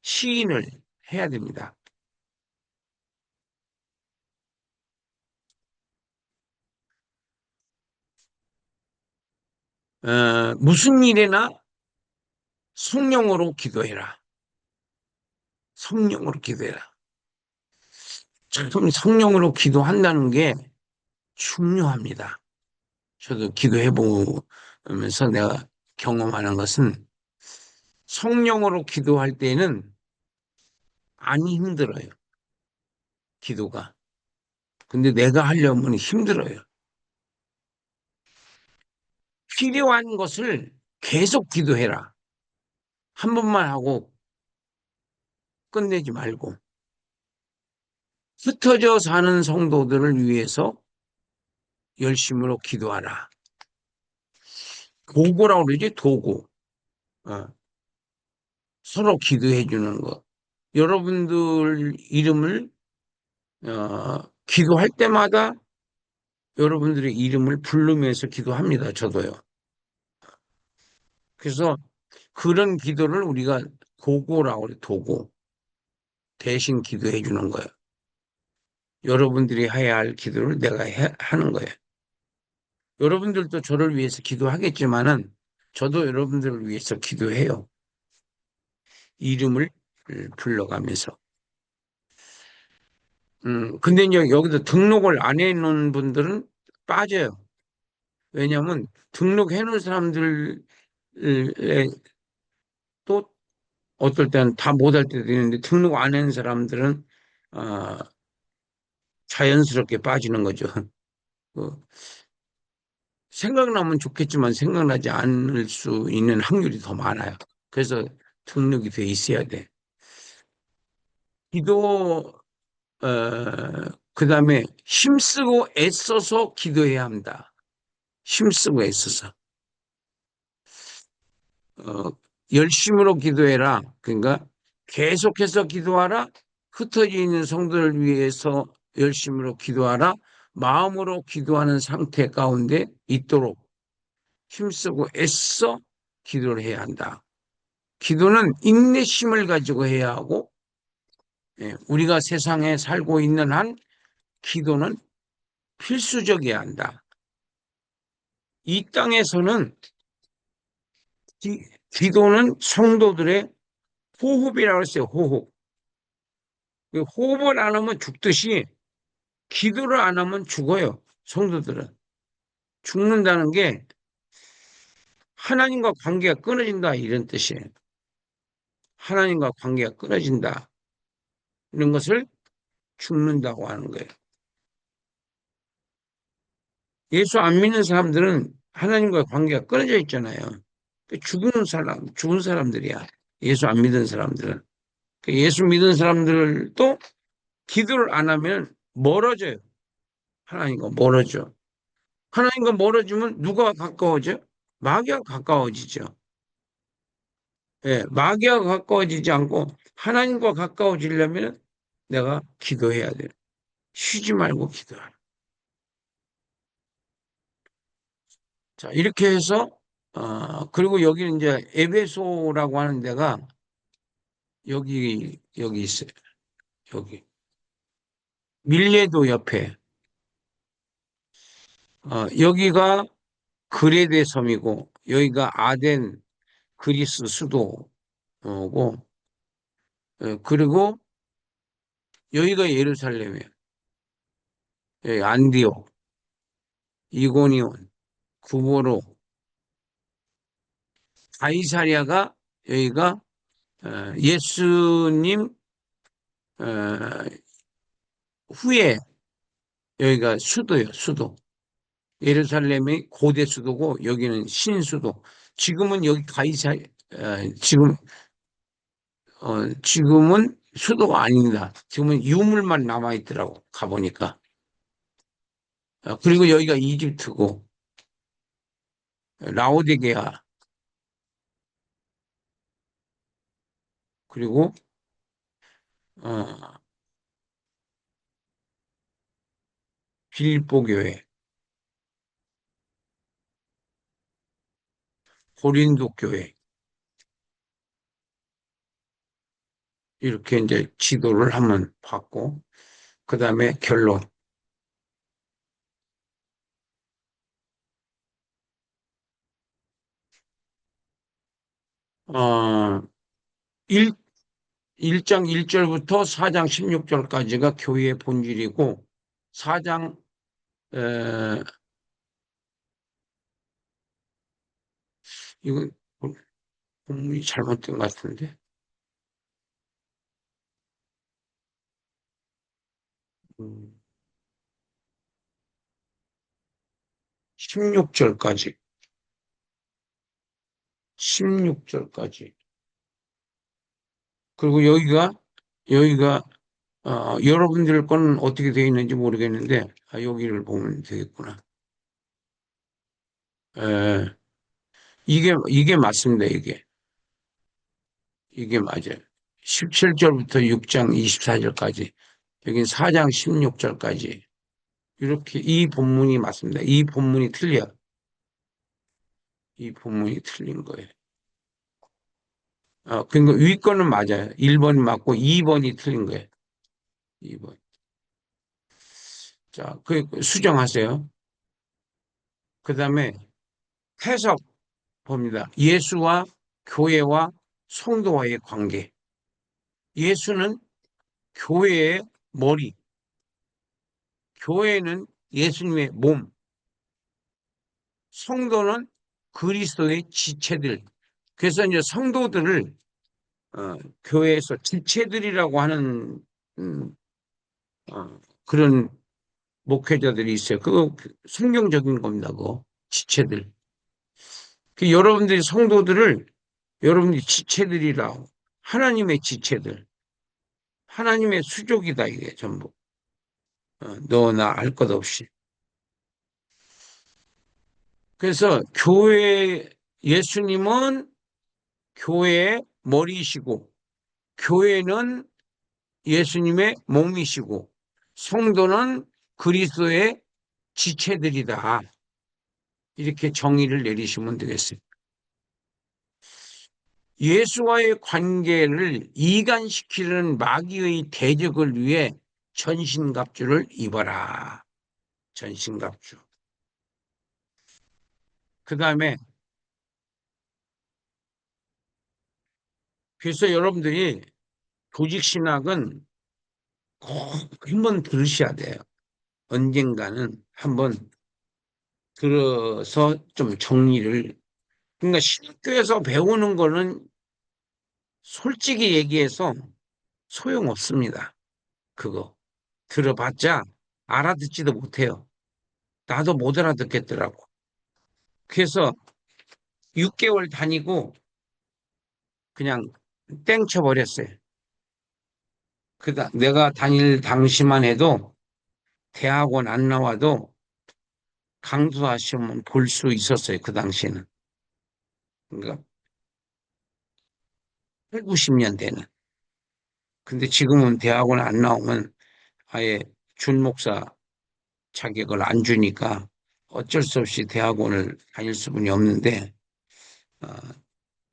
Speaker 1: 시인을 해야 됩니다. 무슨 일에나 성령으로 기도해라. 성령으로 기도해라. 참 성령으로 기도한다는 게 중요합니다. 저도 기도해 보면서 내가 경험하는 것은 성령으로 기도할 때는 안 힘들어요. 기도가. 근데 내가 하려면 힘들어요. 필요한 것을 계속 기도해라. 한 번만 하고 끝내지 말고. 흩어져 사는 성도들을 위해서 열심으로 기도하라. 도구라고 그러지, 도구. 어, 서로 기도해 주는 것. 여러분들 이름을, 기도할 때마다 여러분들의 이름을 부르면서 기도합니다. 저도요. 그래서 그런 기도를 우리가 도구라고 그래, 도구. 대신 기도해 주는 거예요. 여러분들이 해야 할 기도를 내가 하는 거예요. 여러분들도 저를 위해서 기도하겠지만은 저도 여러분들을 위해서 기도해요. 이름을 불러가면서. 근데 이제 여기서 등록을 안 해놓은 분들은 빠져요. 왜냐하면 등록해 놓은 사람들에 또 어떨 때는 다 못할 때도 있는데 등록 안 한 사람들은 어, 자연스럽게 빠지는 거죠. 그 생각나면 좋겠지만 생각나지 않을 수 있는 확률이 더 많아요. 그래서 등록이 돼 있어야 돼. 기도, 그다음에 힘쓰고 애써서 기도해야 합니다. 힘쓰고 애써서. 어, 열심으로 기도해라. 그러니까 계속해서 기도하라. 흩어져 있는 성도를 위해서 열심으로 기도하라. 마음으로 기도하는 상태 가운데 있도록 힘쓰고 애써 기도를 해야 한다. 기도는 인내심을 가지고 해야 하고, 우리가 세상에 살고 있는 한 기도는 필수적이어야 한다. 이 땅에서는 기도는 성도들의 호흡이라고 했어요. 호흡. 그 호흡을 안 하면 죽듯이 기도를 안 하면 죽어요. 성도들은. 죽는다는 게 하나님과 관계가 끊어진다 이런 뜻이에요. 하나님과 관계가 끊어진다. 이런 것을 죽는다고 하는 거예요. 예수 안 믿는 사람들은 하나님과 관계가 끊어져 있잖아요. 죽은 사람들이야. 예수 안 믿는 사람들은. 예수 믿는 사람들도 기도를 안 하면 멀어져요. 하나님과 멀어져. 하나님과 멀어지면 누가 가까워져? 마귀가 가까워지죠. 예, 마귀와 가까워지지 않고 하나님과 가까워지려면 내가 기도해야 돼요. 쉬지 말고 기도하라. 자, 이렇게 해서, 그리고 여기는 이제 에베소라고 하는 데가 여기 있어요. 여기. 밀레도 옆에. 여기가 그레데 섬이고, 여기가 아덴 그리스 수도고, 그리고 여기가 예루살렘이에요. 여기 안디옥, 이고니온, 구보로, 가이사랴가 여기가 예수님 어, 후에 여기가 수도예요, 수도. 예루살렘이 고대 수도고 여기는 신수도. 지금은 여기 지금은 수도가 아닙니다. 지금은 유물만 남아 있더라고 가보니까. 그리고 여기가 이집트고 라오디게아 그리고 어, 빌립보 교회, 고린도 교회, 이렇게 이제 지도를 한번 봤고, 그 다음에 결론. 어, 1, 일장 1절부터 4장 16절까지가 교회의 본질이고, 4장, 에, 이거 본문이 잘못된 것 같은데, 16절까지, 16절까지. 그리고 여기가, 여러분들 거는 어떻게 되어 있는지 모르겠는데, 여기를 보면 되겠구나. 에, 이게 맞습니다, 이게. 이게 맞아요. 17절부터 6장 24절까지, 여긴 4장 16절까지. 이렇게, 이 본문이 맞습니다. 이 본문이 틀려. 이 본문이 틀린 거예요. 그러니까 위 거는 맞아요. 1번이 맞고 2번이 틀린 거예요. 2번. 자, 수정하세요. 그 다음에 해석 봅니다. 예수와 교회와 성도와의 관계. 예수는 교회의 머리, 교회는 예수님의 몸, 성도는 그리스도의 지체들. 그래서 이제 성도들을 교회에서 지체들이라고 하는 음, 그런 목회자들이 있어요. 그거 성경적인 겁니다. 그거 지체들. 여러분들이 성도들을 여러분들이 지체들이라 하나님의 지체들, 하나님의 수족이다 이게 전부. 너나 알 것 없이. 그래서 예수님은 교회의 머리이시고, 교회는 예수님의 몸이시고, 성도는 그리스도의 지체들이다. 이렇게 정의를 내리시면 되겠어요. 예수와의 관계를 이간시키는 마귀의 대적을 위해 전신갑주를 입어라. 전신갑주. 그 다음에, 그래서 여러분들이 조직신학은 꼭 한번 들으셔야 돼요. 언젠가는 한번 들어서 좀 정리를. 그러니까 신학교에서 배우는 거는 솔직히 얘기해서 소용없습니다. 그거. 들어봤자 알아듣지도 못해요. 나도 못 알아듣겠더라고. 그래서 6개월 다니고 그냥 땡쳐버렸어요. 내가 다닐 당시만 해도 대학원 안 나와도 강사 시험은 볼 수 있었어요. 그 당시에는. 그러니까 8, 90년대는. 근데 지금은 대학원 안 나오면 아예 준목사 자격을 안 주니까 어쩔 수 없이 대학원을 다닐 수밖에 없는데, 어,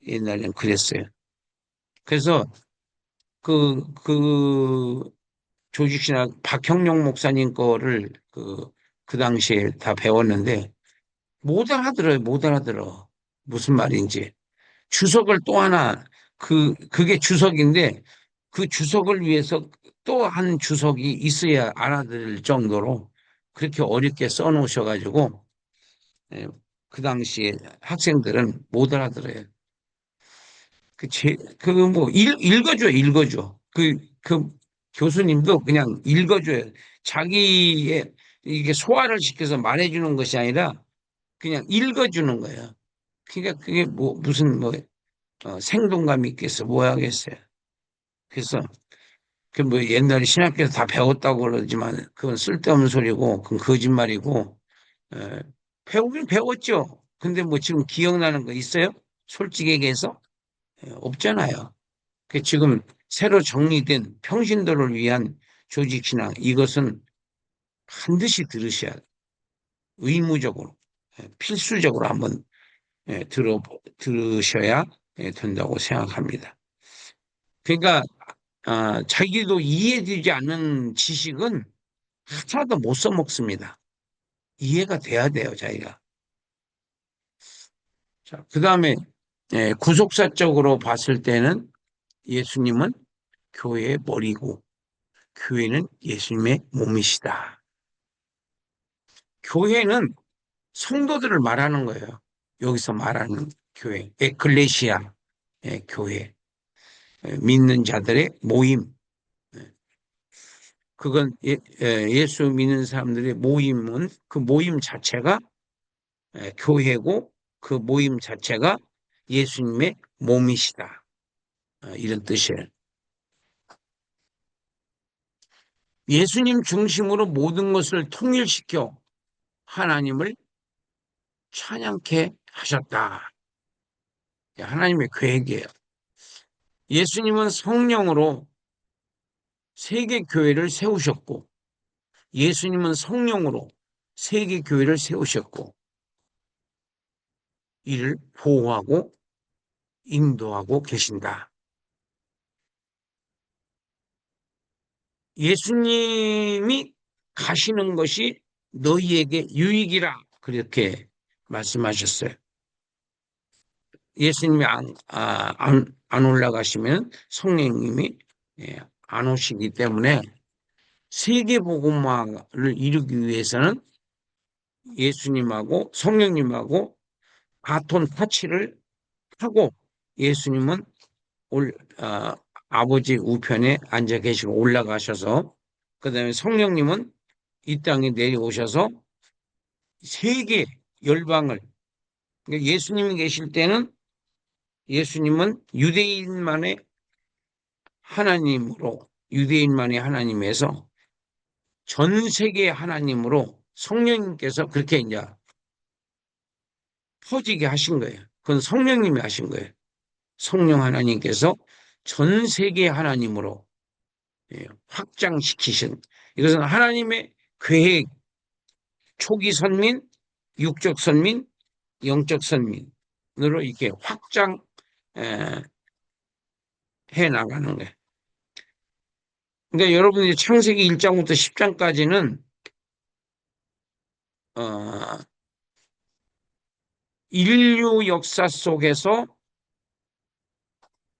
Speaker 1: 옛날엔 그랬어요. 그래서 그 조직신학 박형룡 목사님 거를 그 당시에 다 배웠는데 못 알아들어요. 못 알아들어. 무슨 말인지. 주석을 또 하나, 그게 주석인데 그 주석을 위해서 또 한 주석이 있어야 알아들을 정도로 그렇게 어렵게 써놓으셔가지고, 예, 그 당시에 학생들은 못 알아들어요. 읽어줘요, 읽어줘. 그 교수님도 그냥 읽어줘요. 자기의 이게 소화를 시켜서 말해주는 것이 아니라 그냥 읽어주는 거예요. 그러니까 그게 무슨 생동감이 있겠어, 뭐 하겠어요. 그래서 그 옛날에 신학교에서 다 배웠다고 그러지만 그건 쓸데없는 소리고 그건 거짓말이고. 에, 배우긴 배웠죠. 근데 뭐 지금 기억나는 거 있어요? 솔직히 얘기해서 없잖아요. 지금 새로 정리된 평신도를 위한 조직신앙, 이것은 반드시 들으셔야 돼요. 의무적으로, 필수적으로 한번 들으셔야 된다고 생각합니다. 그러니까 자기도 이해되지 않는 지식은 하나도 못 써먹습니다. 이해가 돼야 돼요, 자기가. 자, 그 다음에 구속사적으로 봤을 때는 예수님은 교회의 머리고 교회는 예수님의 몸이시다. 교회는 성도들을 말하는 거예요. 여기서 말하는 교회, 에클레시아, 교회, 믿는 자들의 모임. 그건 예수 믿는 사람들의 모임은 그 모임 자체가 교회고 그 모임 자체가 예수님의 몸이시다. 이런 뜻이에요. 예수님 중심으로 모든 것을 통일시켜 하나님을 찬양케 하셨다. 하나님의 계획이에요. 예수님은 성령으로 세계 교회를 세우셨고, 예수님은 성령으로 세계 교회를 세우셨고, 이를 보호하고 인도하고 계신다. 예수님이 가시는 것이 너희에게 유익이라 그렇게 말씀하셨어요. 예수님이 안 올라가시면 성령님이 안 오시기 때문에 세계복음화를 이루기 위해서는 예수님하고 성령님하고 바톤 타치를 하고 예수님은 올, 아, 아버지 우편에 앉아 계시고 올라가셔서 그다음에 성령님은 이 땅에 내려오셔서 세계 열방을 그러니까 예수님이 계실 때는 예수님은 유대인만의 하나님에서 전 세계 하나님으로 성령님께서 그렇게 이제 퍼지게 하신 거예요. 그건 성령님이 하신 거예요. 성령 하나님께서 전 세계 하나님으로 확장시키신 이것은 하나님의 계획, 초기 선민, 육적 선민, 영적 선민으로 이렇게 확장해 나가는 거예요. 그러니까 여러분이 창세기 1장부터 10장까지는 인류 역사 속에서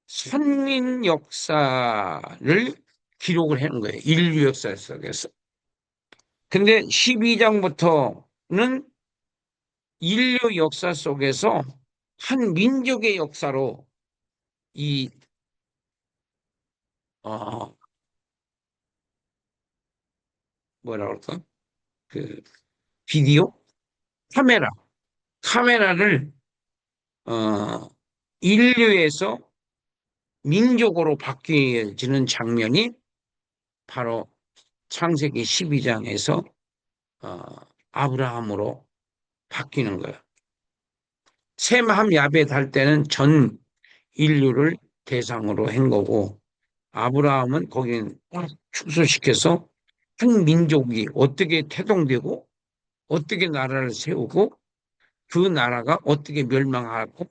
Speaker 1: 선민 역사를 기록을 하는 거예요. 인류 역사 속에서. 근데 12장부터는 인류 역사 속에서 한 민족의 역사로 이, 어, 뭐라 그럴까? 그, 비디오? 카메라. 카메라를, 어, 인류에서 민족으로 바뀌어지는 장면이 바로 창세기 12장에서, 아브라함으로 바뀌는 거예요. 셈, 함, 야벳 할 때는 전 인류를 대상으로 한 거고, 아브라함은 거긴 축소시켜서 한 민족이 어떻게 태동되고, 어떻게 나라를 세우고, 그 나라가 어떻게 멸망하고,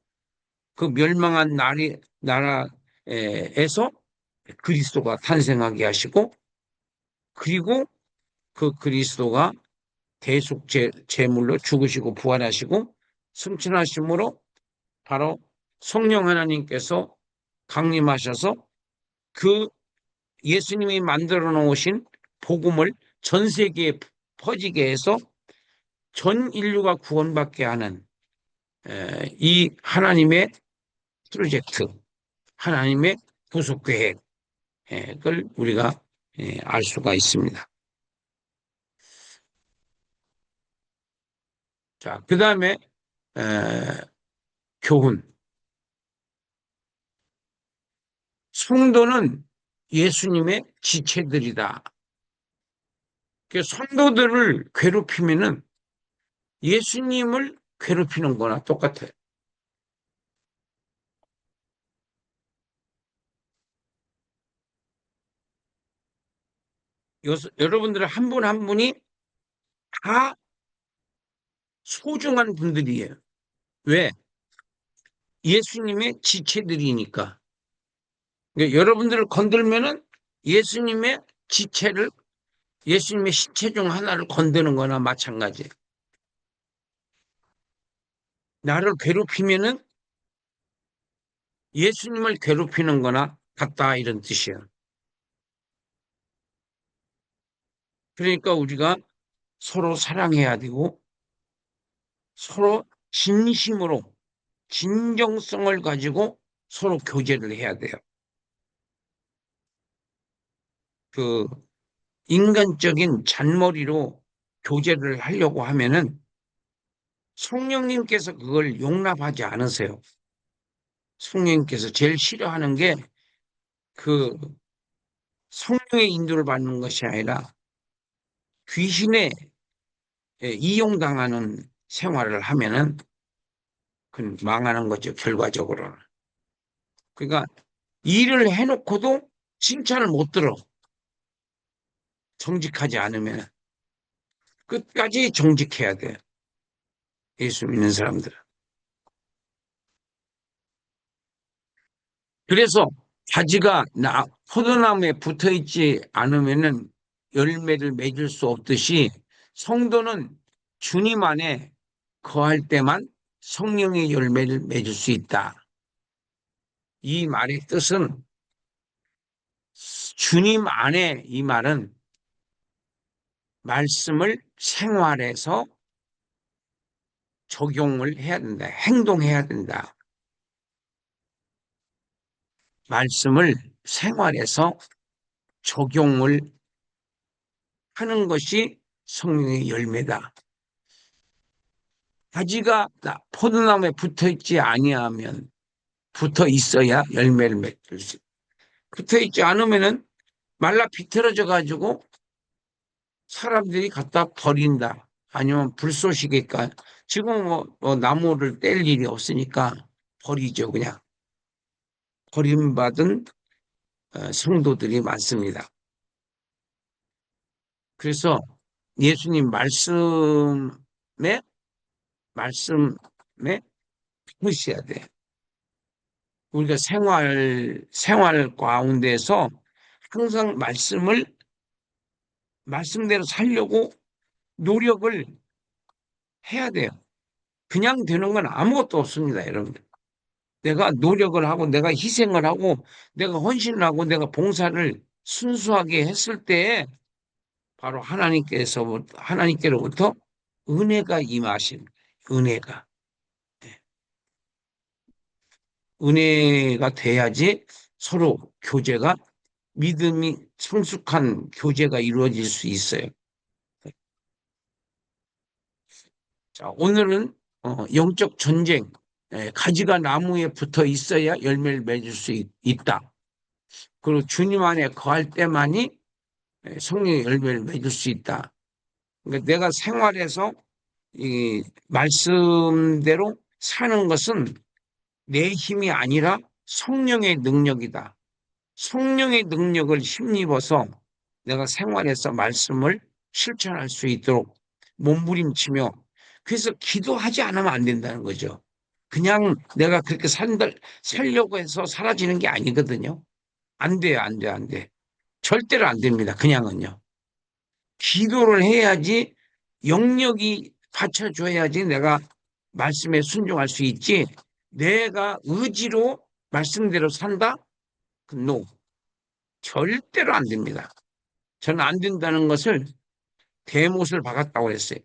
Speaker 1: 그 멸망한 나라에서 그리스도가 탄생하게 하시고, 그리고 그 그리스도가 대속 제물로 죽으시고 부활하시고, 승천하심으로 바로 성령 하나님께서 강림하셔서 그 예수님이 만들어 놓으신 복음을 전 세계에 퍼지게 해서 전 인류가 구원받게 하는 이 하나님의 프로젝트, 하나님의 구속 계획을 우리가 알 수가 있습니다. 자, 그 다음에 교훈. 성도는 예수님의 지체들이다. 그 성도들을 괴롭히면은 예수님을 괴롭히는 거나 똑같아요. 여러분들 한 분 한 분이 다 소중한 분들이에요. 왜? 예수님의 지체들이니까. 그러니까 여러분들을 건들면은 예수님의 지체를, 예수님의 신체 중 하나를 건드는 거나 마찬가지예요. 나를 괴롭히면은 예수님을 괴롭히는 거나 같다, 이런 뜻이에요. 그러니까 우리가 서로 사랑해야 되고, 서로 진심으로, 진정성을 가지고 서로 교제를 해야 돼요. 그, 인간적인 잔머리로 교제를 하려고 하면은 성령님께서 그걸 용납하지 않으세요. 성령님께서 제일 싫어하는 게 그 성령의 인도를 받는 것이 아니라 귀신의 이용당하는 생활을 하면은 그 망하는 거죠, 결과적으로는. 그러니까 일을 해놓고도 칭찬을 못 들어. 정직하지 않으면 끝까지 정직해야 돼. 예수 믿는 사람들. 그래서 가지가 포도나무에 붙어 있지 않으면은 열매를 맺을 수 없듯이 성도는 주님 안에 거할 때만 성령의 열매를 맺을 수 있다. 이 말의 뜻은 주님 안에, 이 말은 말씀을 생활해서 적용을 해야 된다. 행동해야 된다. 말씀을 생활해서 적용을 하는 것이 성령의 열매다. 가지가 포도나무에 붙어 있지 아니하면 붙어 있어야 열매를 맺을 수. 붙어 있지 않으면은 말라 비틀어져 가지고 사람들이 갖다 버린다. 아니면 불쏘시개까. 지금 뭐 나무를 뗄 일이 없으니까 버리죠, 그냥. 버림받은 성도들이 많습니다. 그래서 예수님 말씀에 붙으셔야 돼. 우리가 생활 가운데서 항상 말씀대로 살려고 노력을 해야 돼요. 그냥 되는 건 아무것도 없습니다, 여러분들. 내가 노력을 하고, 내가 희생을 하고, 내가 헌신을 하고, 내가 봉사를 순수하게 했을 때, 바로 하나님께로부터 은혜가 임하신, 은혜가. 은혜가 돼야지 서로 교제가, 믿음이 성숙한 교제가 이루어질 수 있어요. 자, 오늘은 영적 전쟁, 가지가 나무에 붙어 있어야 열매를 맺을 수 있다. 그리고 주님 안에 거할 때만이 성령의 열매를 맺을 수 있다. 그러니까 내가 생활에서 이 말씀대로 사는 것은 내 힘이 아니라 성령의 능력이다. 성령의 능력을 힘입어서 내가 생활에서 말씀을 실천할 수 있도록 몸부림치며, 그래서 기도하지 않으면 안 된다는 거죠. 그냥 내가 그렇게 살려고 해서 사라지는 게 아니거든요. 안 돼요, 안 돼, 안 돼. 절대로 안 됩니다. 그냥은요. 기도를 해야지, 영역이 받쳐줘야지 내가 말씀에 순종할 수 있지. 내가 의지로 말씀대로 산다? 노. 절대로 안 됩니다. 저는 안 된다는 것을 대못을 박았다고 했어요.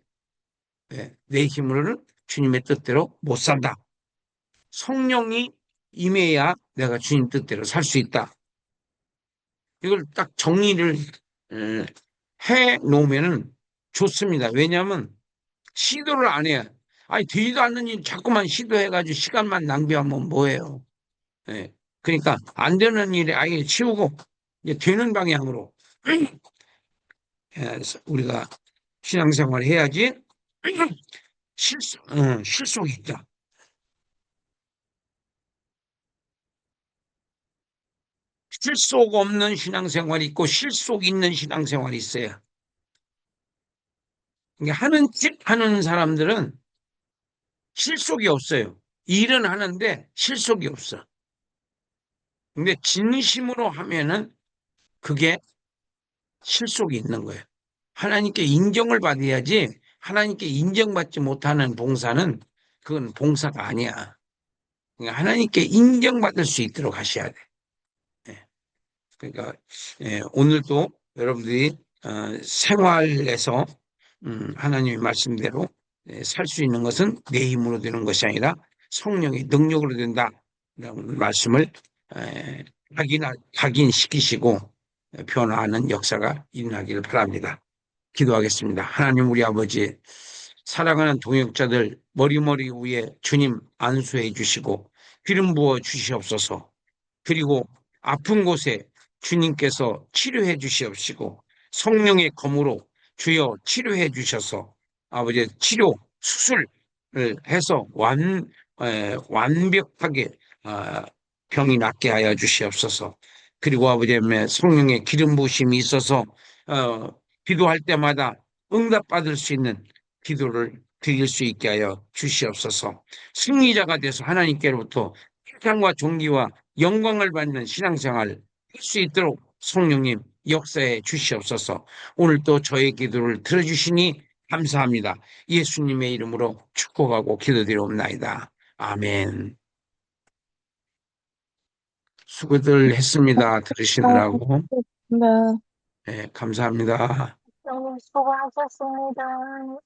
Speaker 1: 내 힘으로는 주님의 뜻대로 못 산다. 성령이 임해야 내가 주님 뜻대로 살 수 있다. 이걸 딱 정리를 해 놓으면 좋습니다. 왜냐하면 시도를 안 해야. 아니, 되지도 않는 일 자꾸만 시도해가지고 시간만 낭비하면 뭐예요. 예. 그러니까 안 되는 일에 아예 치우고 이제 되는 방향으로 우리가 신앙생활 해야지. 실속이 있다. 실속 없는 신앙생활이 있고 실속 있는 신앙생활이 있어요. 그러니까 하는 집 하는 사람들은 실속이 없어요. 일은 하는데 실속이 없어. 근데 진심으로 하면은 그게 실속이 있는 거예요. 하나님께 인정을 받아야지 하나님께 인정받지 못하는 봉사는 그건 봉사가 아니야. 그러니까 하나님께 인정받을 수 있도록 하셔야 돼. 예. 그러니까 오늘도 여러분들이 생활에서 하나님의 말씀대로 살 수 있는 것은 내 힘으로 되는 것이 아니라 성령의 능력으로 된다라는 말씀을 에, 각인시키시고 변화하는 역사가 일어나기를 바랍니다. 기도하겠습니다. 하나님 우리 아버지 사랑하는 동역자들 머리머리 위에 주님 안수해 주시고 기름 부어 주시옵소서. 그리고 아픈 곳에 주님께서 치료해 주시옵시고 성령의 검으로 주여 치료해 주셔서 아버지 치료 수술을 해서 완벽하게 아, 병이 낫게 하여 주시옵소서. 그리고 아버지 성령의 기름 부으심이 있어서 어, 기도할 때마다 응답받을 수 있는 기도를 드릴 수 있게 하여 주시옵소서. 승리자가 돼서 하나님께로부터 칭찬과 존귀와 영광을 받는 신앙생활 할 수 있도록 성령님 역사해 주시옵소서. 오늘 또 저의 기도를 들어주시니 감사합니다. 예수님의 이름으로 축복하고 기도드리옵나이다. 아멘. 수고들 했습니다. 들으시느라고.
Speaker 2: 네.
Speaker 1: 네, 감사합니다.
Speaker 2: 너무 수고하셨습니다.